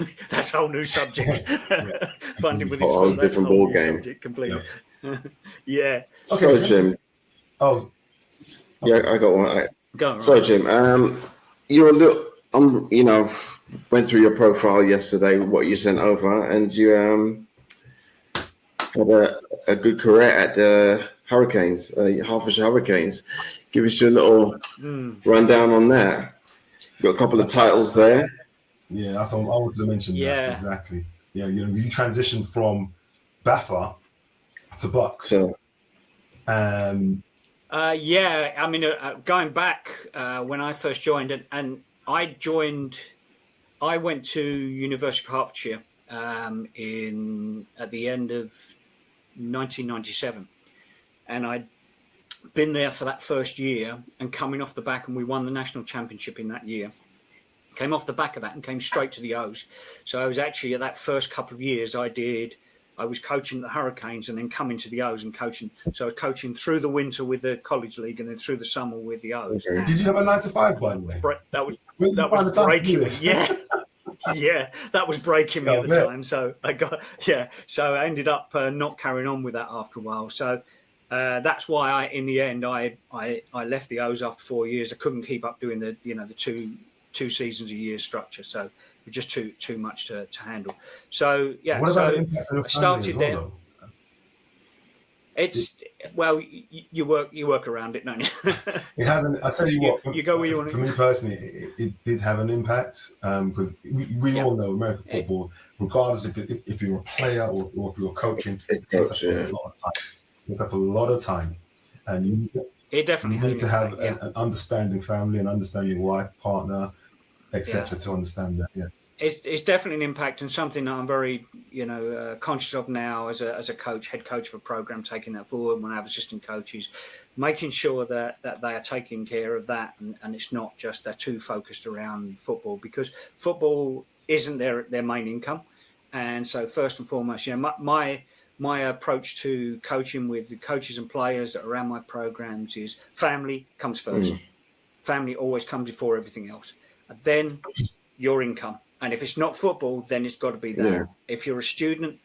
subject. Funding with a whole different ball game completely. Yeah. Okay, so Jim. Oh. Yeah, I got one. Go. So Jim, you're a little. Went through your profile yesterday, what you sent over, and you had a good career at the Hurricanes, Hertfordshire Hurricanes. Give us your little rundown on that. Got a couple of titles there. Yeah, that's what I wanted to mention. Yeah, that, exactly. Yeah, you transitioned from BAFA to BUCS. So, yeah, I mean, going back when I first joined, and I went to University of Hertfordshire at the end of 1997, and I'd been there for that first year, and coming off the back, and we won the national championship in that year. Came off the back of that and came straight to the O's. So I was actually at that first couple of years I was coaching the Hurricanes and then coming to the O's and coaching. So I was coaching through the winter with the college league and then through the summer with the O's. Okay. Did you have a 9 to 5, by the way? That was breaking me. Yeah, that was breaking me at the time. So so I ended up not carrying on with that after a while. So that's why in the end I left the O's after 4 years. I couldn't keep up doing the two seasons a year structure. So it was just too much to handle. So yeah, what so about the impact on your I started family as there. well, Well, you work around it, don't you? It hasn't. I tell you what. You go where you want. For me personally, it did have an impact because we all know American football, regardless if you're a player or if you're coaching, it takes up a lot of time. It takes up a lot of time, and you need to. It definitely you need to have an understanding family, an understanding wife, partner, etc. to understand that. Yeah. It's definitely an impact, and something that I'm very, conscious of now as a coach, head coach of a program, taking that forward when I have assistant coaches, making sure that they are taking care of that, and it's not just they're too focused around football, because football isn't their main income. And so first and foremost, my approach to coaching with the coaches and players that are around my programs is family comes first. Family always comes before everything else, and then your income. And if it's not football, then it's got to be that. Yeah. If you're a student,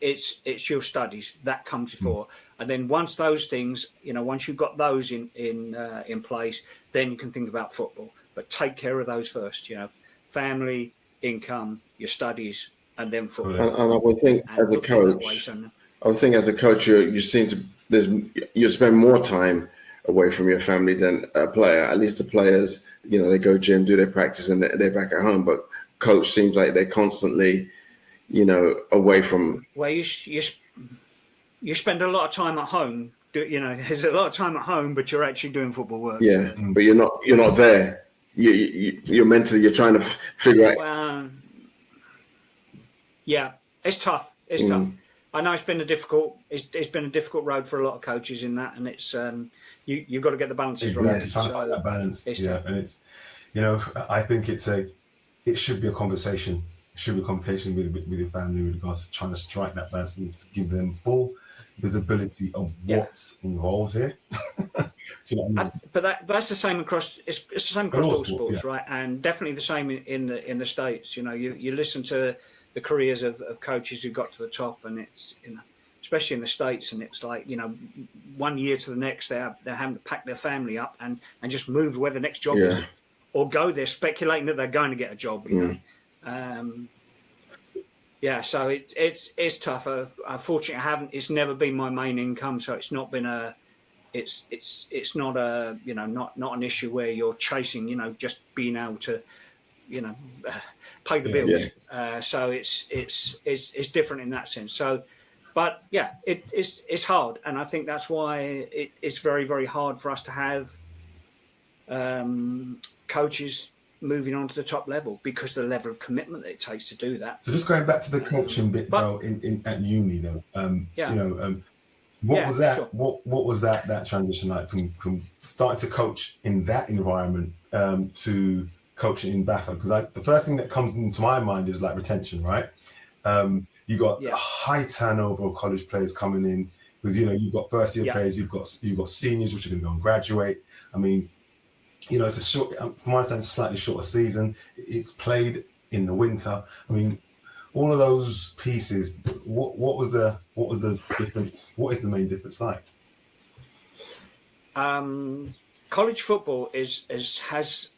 it's your studies that comes before. And then once those things, once you've got those in place, then you can think about football. But take care of those first. Family, income, your studies, and then football. And I would think as a coach, you seem to you spend more time away from your family than a player. At least the players, they go gym, do their practice, and they're back at home. But coach seems like they're constantly, away from. Well, you spend a lot of time at home. There's a lot of time at home, but you're actually doing football work. Yeah, but you're not there. You're mentally, you're trying to figure out. Well, yeah, it's tough. It's tough. I know it's been a difficult road for a lot of coaches in that, and it's you've got to get the balances right. Yeah, trying to find that balance. Yeah, and it's I think it should be a conversation. It should be a conversation with your family with regards to trying to strike that balance and to give them full visibility of what's involved here. Do you know what I mean? But that's the same across. It's the same across all sports, right? And definitely the same in the States. You listen to the careers of coaches who got to the top, and it's especially in the States, and it's like 1 year to the next, they're having to pack their family up and just move to where the next job is, or go there speculating that they're going to get a job. So it's tough. Unfortunately, it's never been my main income, so it's not been it's not not an issue where you're chasing just being able to pay the bills. So it's different in that sense. So, but it's hard, and I think that's why it's very, very hard for us to have coaches moving on to the top level, because the level of commitment that it takes to do that. So just going back to the coaching bit, though, at uni, though, what was that? Sure. What was that transition like from starting to coach in that environment to coaching in BAFA? Because the first thing that comes into my mind is like retention, right? You got a high turnover of college players coming in, because you've got first year players, you've got seniors which are going to go and graduate. I mean, it's a short, from my understanding, it's a slightly shorter season. It's played in the winter. I mean, all of those pieces. What was the difference? What is the main difference like? College football has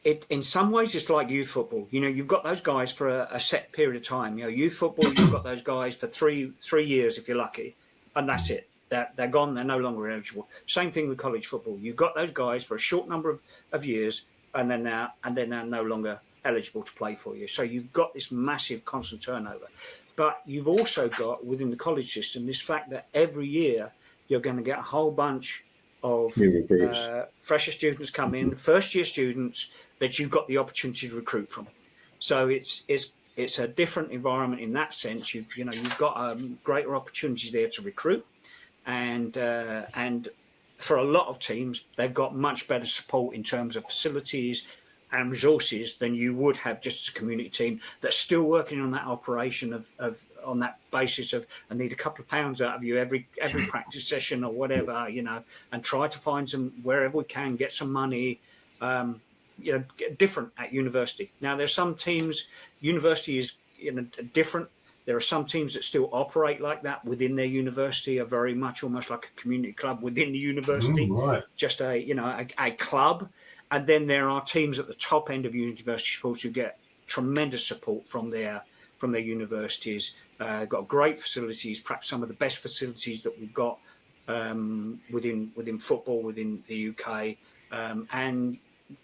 it in some ways it's like youth football. You've got those guys for a set period of time. Youth football, you've got those guys for three years if you're lucky, and that's it. They're gone. They're no longer eligible. Same thing with college football. You've got those guys for a short number of years, and then they're no longer eligible to play for you. So you've got this massive constant turnover. But you've also got within the college system this fact that every year you're going to get a whole bunch of fresher students come in, first year students that you've got the opportunity to recruit from. So it's a different environment in that sense. You've got greater opportunities there to recruit. And for a lot of teams, they've got much better support in terms of facilities and resources than you would have just as a community team that's still working on that operation of on that basis of I need a couple of pounds out of you every practice session or whatever, and try to find some wherever we can get some money. Different at university. Now there's some teams, university is different. There are some teams that still operate like that within their university, are very much almost like a community club within the university, just a club. And then there are teams at the top end of university sports who get tremendous support from their universities got great facilities, perhaps some of the best facilities that we've got within football within the UK, and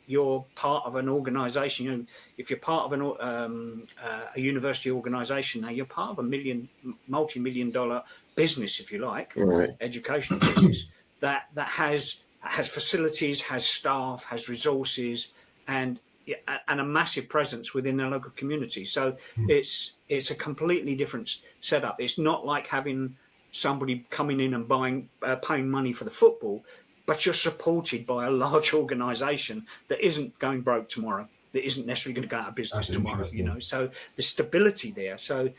you're part of an organisation. You know, if you're part of a university organisation, now you're part of a multi-million-dollar business, if you like, Right. educational business that has facilities, has staff, has resources, and a massive presence within their local community. So it's a completely different setup. It's not like having somebody coming in and paying money for the football, but you're supported by a large organisation that isn't going broke tomorrow, that isn't necessarily going to go out of business tomorrow. You know, so the stability there. So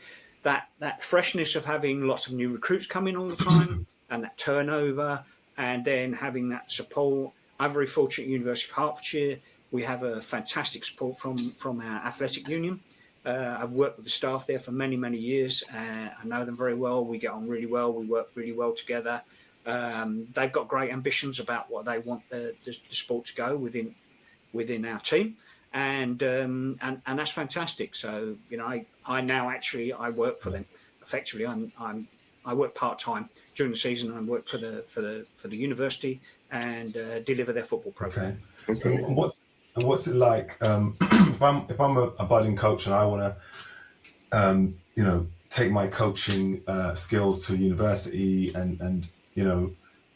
that freshness of having lots of new recruits coming all the time, and that turnover, and then having that support. I'm very fortunate at University of Hertfordshire. We have a fantastic support from our athletic union. I've worked with the staff there for many, many years. I know them very well. We get on really well. We work really well together. They've got great ambitions about what they want the sport to go within our team, and that's fantastic. So you know, I now actually I work for them. Effectively, I work part-time during the season. I work for the university and deliver their football program. Okay. And what's it like if I'm a budding coach and I want to you know, take my coaching skills to university and you know,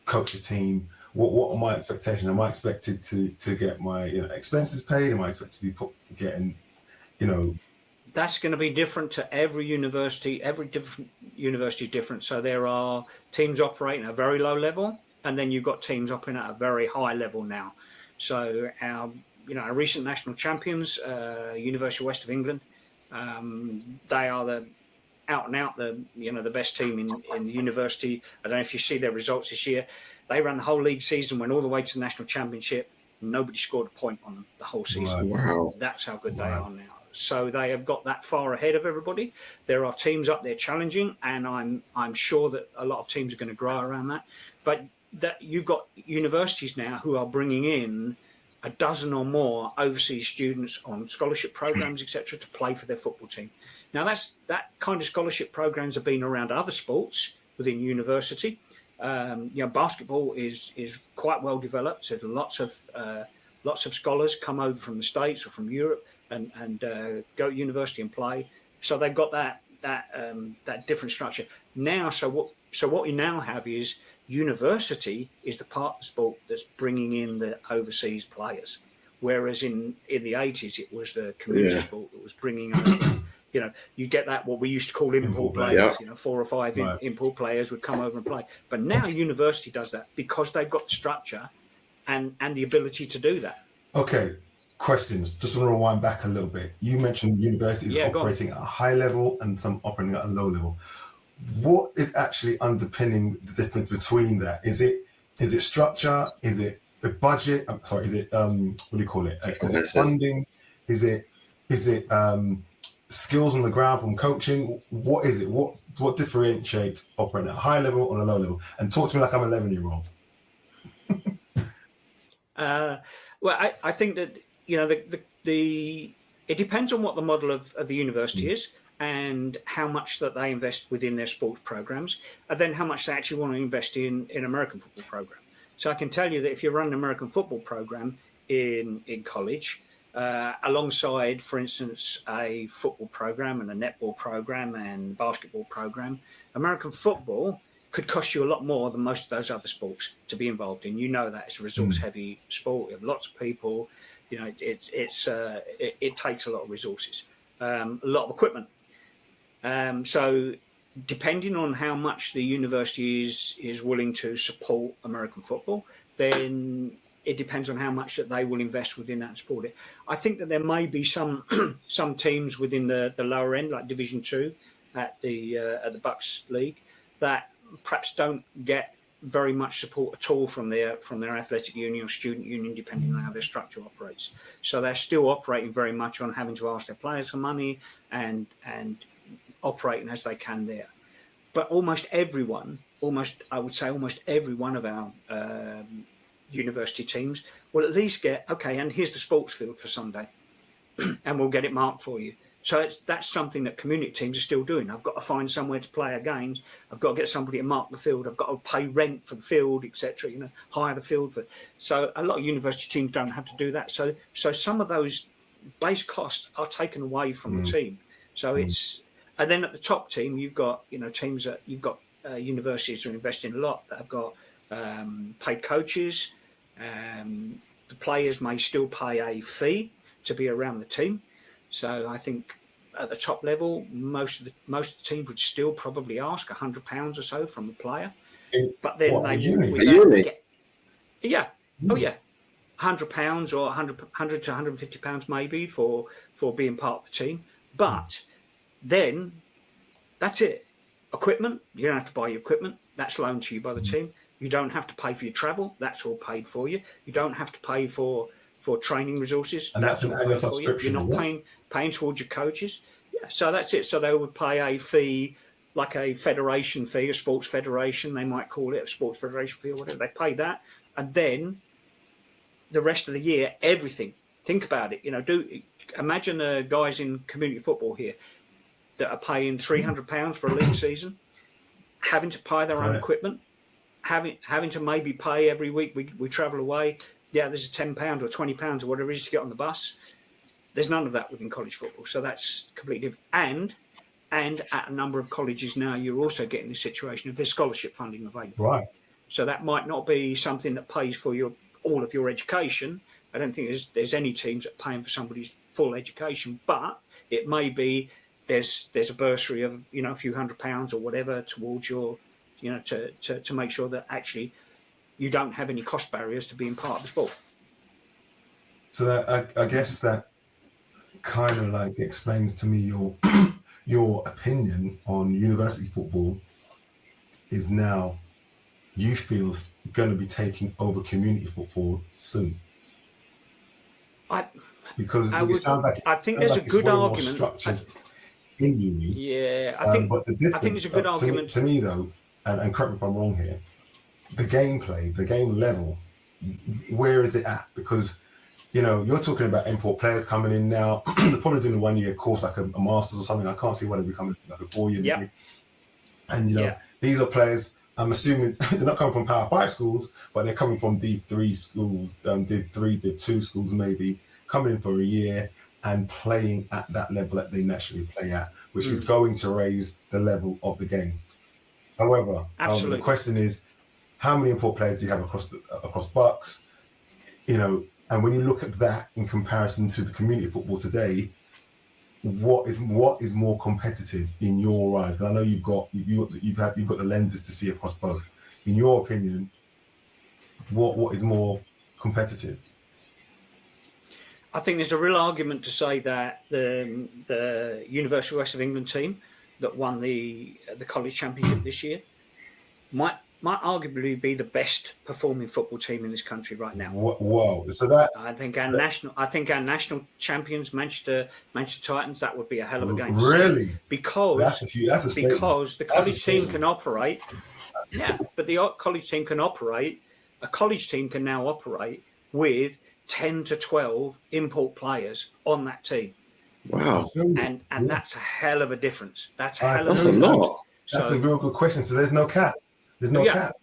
coach a team? What are my expectations? Am I expected to get my expenses paid? Am I expected to be getting That's going to be different to every university. Every different university is different. So there are teams operating at a very low level, and then you've got teams operating at a very high level now. So our recent national champions, University of West of England, they are the the best team in the university. I don't know if you see their results this year. They ran the whole league season, went all the way to the national championship. Nobody scored a point on them the whole season. Wow. That's how good they are now. So they have got that far ahead of everybody. There are teams up there challenging, and I'm sure that a lot of teams are going to grow around that. But that you've got universities now who are bringing in a dozen or more overseas students on scholarship programs, etc., to play for their football team. Now that kind of scholarship programs have been around other sports within university. Basketball is quite well developed. So lots of scholars come over from the States or from Europe and go to university and play. So they've got that different structure now. So what we now have is university is the part of the sport that's bringing in the overseas players, whereas in the 80s it was the community sport that was bringing over. You get that what we used to call import players. 4 or 5 import players would come over and play. But now university does that because they've got the structure and the ability to do that. Okay, questions. Just want to rewind back a little bit. You mentioned universities operating at a high level and some operating at a low level. What is actually underpinning the difference between that? Is it structure? Is it the budget? I'm sorry. Is it what do you call it? Is it funding? Is it skills on the ground from coaching? What is it? What differentiates operating at a high level or a low level? And talk to me like I'm an 11-year-old. Well, I think that it depends on what the model of the university is and how much that they invest within their sports programs, and then how much they actually want to invest in American football program. So I can tell you that if you run an American football program in college, alongside, for instance, a football program and a netball program and basketball program, American football could cost you a lot more than most of those other sports to be involved in. That it's a resource-heavy sport. You have lots of people. It takes a lot of resources, a lot of equipment. So depending on how much the university is willing to support American football, then it depends on how much that they will invest within that sport. I think that there may be some teams within the lower end, like Division 2 at the BUCS League, that perhaps don't get very much support at all from their athletic union or student union, depending on how their structure operates. So they're still operating very much on having to ask their players for money and operating as they can there. But almost every one of our university teams will at least get, okay, and here's the sports field for Sunday, and we'll get it marked for you. So that's something that community teams are still doing. I've got to find somewhere to play our games. I've got to get somebody to mark the field. I've got to pay rent for the field, etc. Hire the field for. So a lot of university teams don't have to do that. So some of those base costs are taken away from the team. So it's, and then at the top team, you've got teams that you've got universities that are investing a lot that have got paid coaches. The players may still pay a fee to be around the team. So I think at the top level, most of the teams would still probably ask £100 or so from the player. But then they get, £100 or 100 to £150 maybe for being part of the team. But then that's it. Equipment, you don't have to buy your equipment. That's loaned to you by the team. You don't have to pay for your travel. That's all paid for you. You don't have to pay for training resources. And that's an annual subscription. You're not paying towards your coaches. Yeah, so that's it. So they would pay a fee, like a federation fee, a sports federation, they might call it a sports federation fee or whatever. They pay that. And then the rest of the year, everything. Think about it. Imagine the guys in community football here that are paying £300 for a league season, having to pay their own equipment, having to maybe pay every week we travel away. Yeah, there's a £10 or £20 or whatever it is to get on the bus. There's none of that within college football. So that's completely different. And at a number of colleges now, you're also getting this situation of there's scholarship funding available. Right. So that might not be something that pays for all of your education. I don't think there's any teams that are paying for somebody's full education, but it may be there's a bursary of a few £100 or whatever towards your to make sure that actually you don't have any cost barriers to being part of the sport. So that, I guess that kind of like explains to me your opinion on university football is now you feel going to be taking over community football soon. I think there's a good argument in uni. Yeah, I think there's a good argument to me though, and correct me if I'm wrong here. The gameplay, the game level, where is it at? Because you're talking about import players coming in now. They're probably doing a 1-year course, like a master's or something. I can't see why they're becoming like a 4-year degree. And these are players. I'm assuming they're not coming from Power 5 schools, but they're coming from D3 schools, Div 2 schools maybe, coming in for a year and playing at that level that they naturally play at, which is going to raise the level of the game. However, the question is, how many import players do you have across BUCS? And when you look at that in comparison to the community football today, what is more competitive in your eyes? Because I know you've got the lenses to see across both. In your opinion, what is more competitive? I think there's a real argument to say that the University of West of England team that won the college championship this year might arguably be the best performing football team in this country right now. Whoa! So that I think our national champions, Manchester Titans, that would be a hell of a game. Really? Because the college team can operate. Yeah, but the college team can operate. A college team can now operate with 10 to 12 import players on that team. Wow! And that's a hell of a difference. That's a lot. That's a real good question. So there's no cap. There's no cap.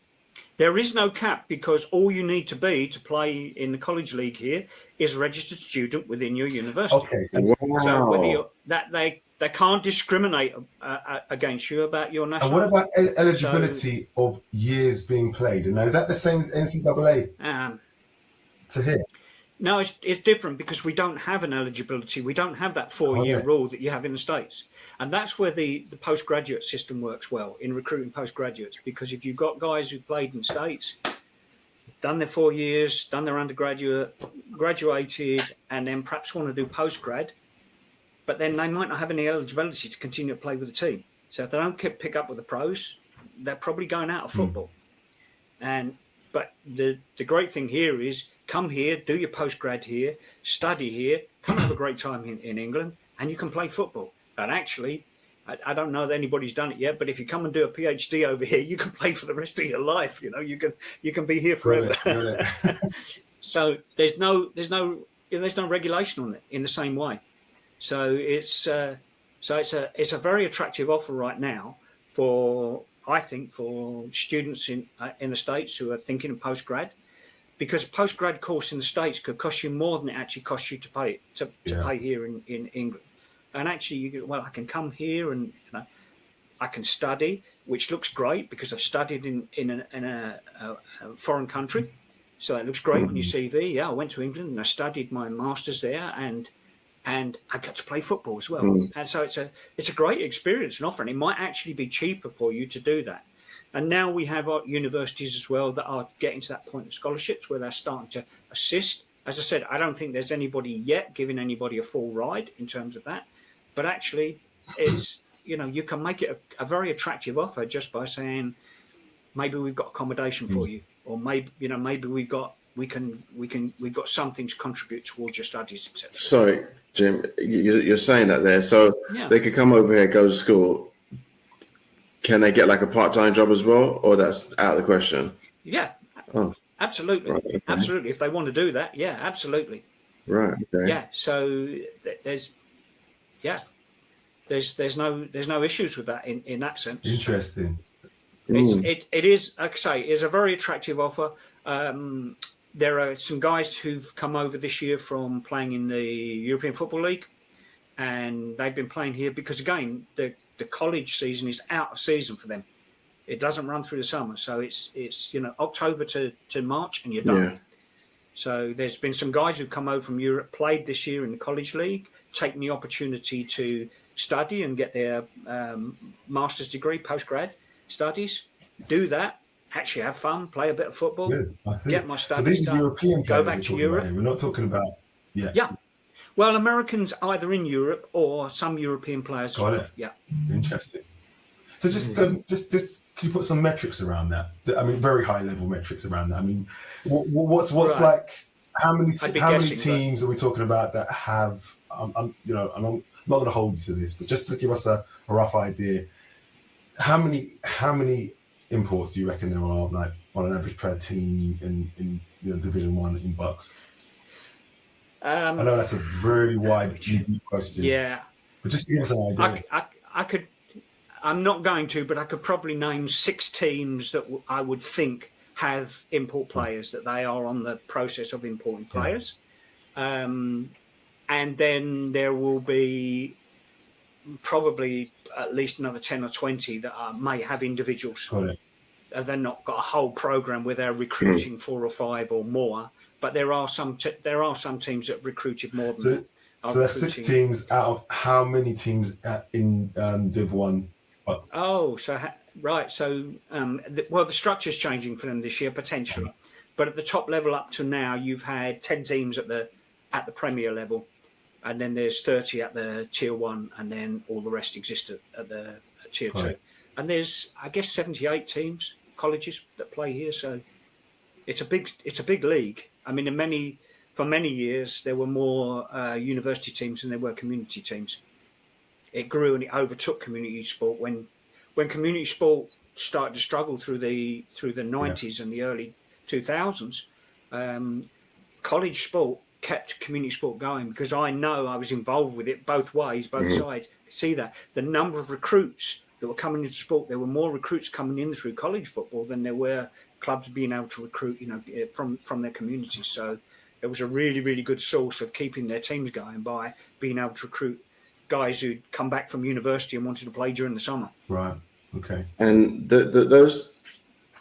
There is no cap because all you need to be to play in the college league here is a registered student within your university. Okay. Wow. So whether they can't discriminate against you about your national. And what about eligibility of years being played? And now, is that the same as NCAA? To hear. No, it's different because we don't have an eligibility. We don't have that 4-year rule that you have in the States. And that's where the postgraduate system works well in recruiting postgraduates. Because if you've got guys who played in the States, done their 4 years, done their undergraduate, graduated, and then perhaps want to do postgrad, but then they might not have any eligibility to continue to play with the team. So if they don't pick up with the pros, they're probably going out of football. But the great thing here is come here, do your postgrad here, study here, come have a great time in England, and you can play football. And actually, I don't know that anybody's done it yet, but if you come and do a PhD over here, you can play for the rest of your life. You can be here forever. So there's no regulation on it in the same way. So it's a very attractive offer right now I think for students in the States who are thinking of postgrad, because a postgrad course in the States could cost you more than it actually costs you to pay here in England. And actually, I can come here and I can study, which looks great because I've studied in a foreign country, so it looks great on your CV. Yeah, I went to England and I studied my masters there, and I got to play football as well. And so it's a great experience and offer, and it might actually be cheaper for you to do that. And now we have universities as well that are getting to that point of scholarships where they're starting to assist. As I said, I don't think there's anybody yet giving anybody a full ride in terms of that, but actually it's, you can make it a very attractive offer just by saying, maybe we've got accommodation for you, or maybe we've got something to contribute towards your studies, etc. Sorry, Jim, you're saying that there. So they could come over here, go to school. Can they get like a part-time job as well, or that's out of the question? Yeah, absolutely, right, okay. Absolutely. If they want to do that, yeah, absolutely. Right. Okay. Yeah. So there's no issues with that in that sense. Interesting. It is, like I say, it's a very attractive offer. There are some guys who've come over this year from playing in the European Football League, and they've been playing here because, again, the college season is out of season for them. It doesn't run through the summer, so it's October to March, and you're done. Yeah. So there's been some guys who've come over from Europe, played this year in the college league, taken the opportunity to study and get their master's degree, postgrad studies, do that, actually have fun, play a bit of football, get my studies. So these are European players, go back to Europe. We're not talking about Yeah. Well, Americans either in Europe or some European players. Got it. Yeah. Interesting. So just can you put some metrics around that? I mean, very high level metrics around that. I mean, what's right. Like how many teams are we talking about that have? I'm not going to hold you to this, but just to give us a rough idea, how many imports do you reckon there are, like on an average per team in Division 1 in BUCS? I know that's a really wide, deep question. Yeah, but just to give us an idea. I'm not going to, but I could probably name 6 teams that I would think have import players, that they are on the process of importing players. And then there will be probably at least another 10 or 20 that may have individuals. Got it. They're not got a whole program where they're recruiting 4 or 5 or more, but there are some teams that have recruited more than that. So there's 6 teams out of how many teams in Div 1? Oh, so right. So the structure's changing for them this year potentially, but at the top level up to now, you've had 10 teams at the Premier level, and then there's 30 at the Tier 1, and then all the rest exist at the Tier 2. And there's, I guess, 78 teams, colleges that play here. So it's a big league. I mean, for many years there were more university teams than there were community teams. It grew and it overtook community sport when community sport started to struggle through the 90s and the early 2000s. College sport kept community sport going because I know I was involved with it both ways, both sides. See that the number of recruits that were coming into sport, there were more recruits coming in through college football than there were clubs being able to recruit, from their communities. So it was a really, really good source of keeping their teams going by being able to recruit guys who'd come back from university and wanted to play during the summer. Right. Okay. And those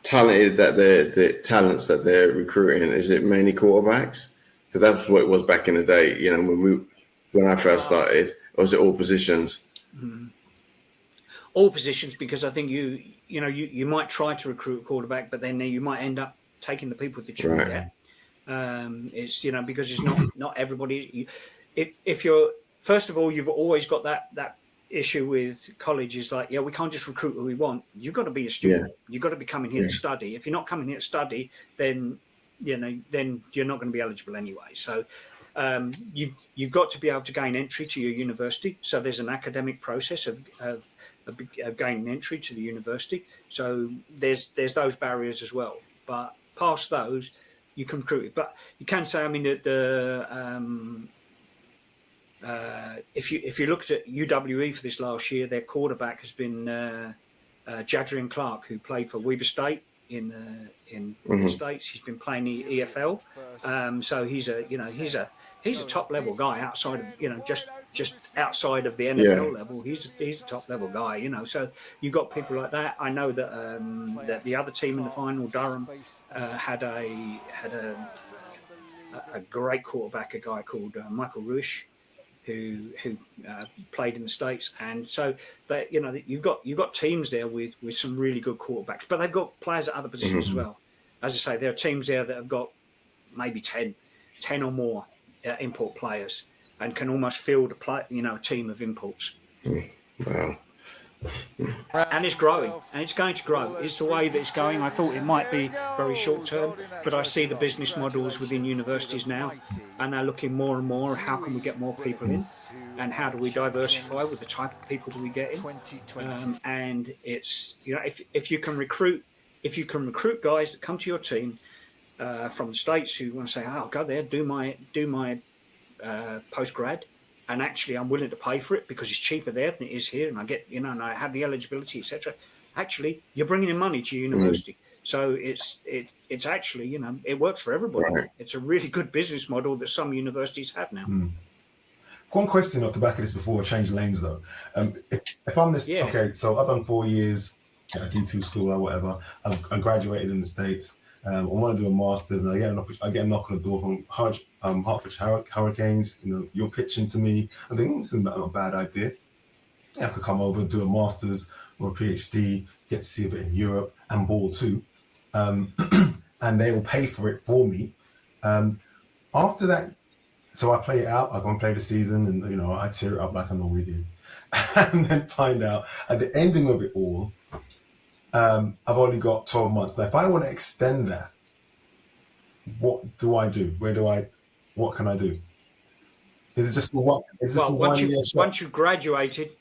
the talents that they're recruiting, is it mainly quarterbacks? Because that's what it was back in the day. When I first started, or was it all positions? All positions, because I think you might try to recruit a quarterback, but then you might end up taking the people that you can get. It's because it's not everybody. If you're, first of all, you've always got that issue with colleges, like, we can't just recruit who we want. You've got to be a student. You've got to be coming here to study. If you're not coming here to study, then you're not going to be eligible anyway. So you've got to be able to gain entry to your university. So there's an academic process of gaining entry to the university. So there's those barriers as well. But past those, you can recruit it. But you can say, I mean, that if if you looked at UWE for this last year, their quarterback has been Jadrian Clark, who played for Weber State in the States. He's been playing the EFL, so he's a top level guy outside of just outside of the NFL level. He's a top level guy, So you've got people like that. I know that the other team in the final, Durham, had a great quarterback, a guy called Michael Ruish, who played in the States, and so that you've got teams there with some really good quarterbacks, but they've got players at other positions as well. As I say, there are teams there that have got maybe 10 or more import players, and can almost field a team of imports. Wow. And it's growing, and it's going to grow. It's the way that it's going. I thought it might be very short term, but I see the business models within universities now, and they're looking more and more, how can we get more people in, and how do we diversify with the type of people that we get in. And it's, if you can recruit guys that come to your team from the States who want to say, I'll go there, do my postgrad, and actually I'm willing to pay for it because it's cheaper there than it is here, and I get, and I have the eligibility, etc. Actually, you're bringing in money to your university. So it's actually, it works for everybody. Right. It's a really good business model that some universities have now. One question off the back of this before I change lanes though. If I'm this, okay, so I've done 4 years at a D2 school or whatever. I graduated in the States. I want to do a master's, and I get a knock on the door from Hertfordshire Hurricanes. You're pitching to me. I think this is not a bad idea. I could come over and do a master's or a PhD, get to see a bit in Europe and ball too, and they will pay for it for me. After that, so I play it out. I go and play the season, and I tear it up like I normally do, and then find out at the ending of it all, I've only got 12 months. Now, if I want to extend that, what do I do? What can I do? Is it just the one? Once you've graduated,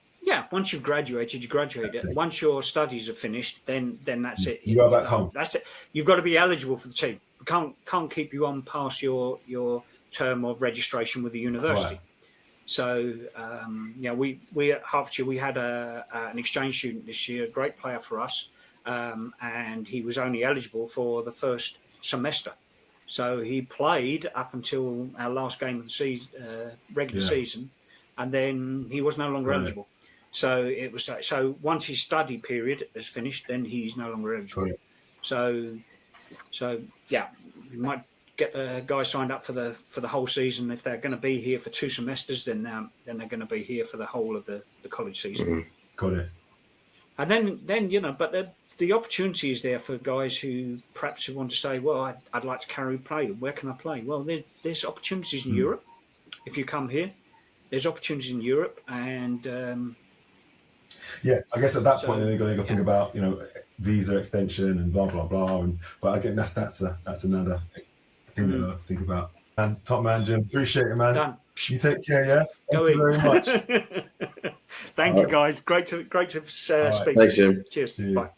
once you've graduated, you graduated. Okay. Once your studies are finished, then that's it. You go back home. That's it. You've got to be eligible for the team. We can't keep you on past your term of registration with the university. Right. So we at Hertfordshire, we had an exchange student this year, a great player for us, and he was only eligible for the first semester. So he played up until our last game of the season, regular season, and then he was no longer eligible. So it was once his study period is finished, then he's no longer eligible. Right. So we might get the guys signed up for the whole season. If they're going to be here for 2 semesters, then they're going to be here for the whole of the college season. Got it. And then but the opportunity is there for guys who perhaps want to say, well, I'd like to play. Where can I play? Well, there's opportunities in Europe. If you come here, there's opportunities in Europe, and I guess at that point they're going to think about visa extension and blah blah blah. But again, that's another thing that I have to think about. And top man, Jim, appreciate it, man. Done. You take care, yeah. Thank you very much. Thank you, guys. Great to speak. Thanks, Jim. Cheers. Bye.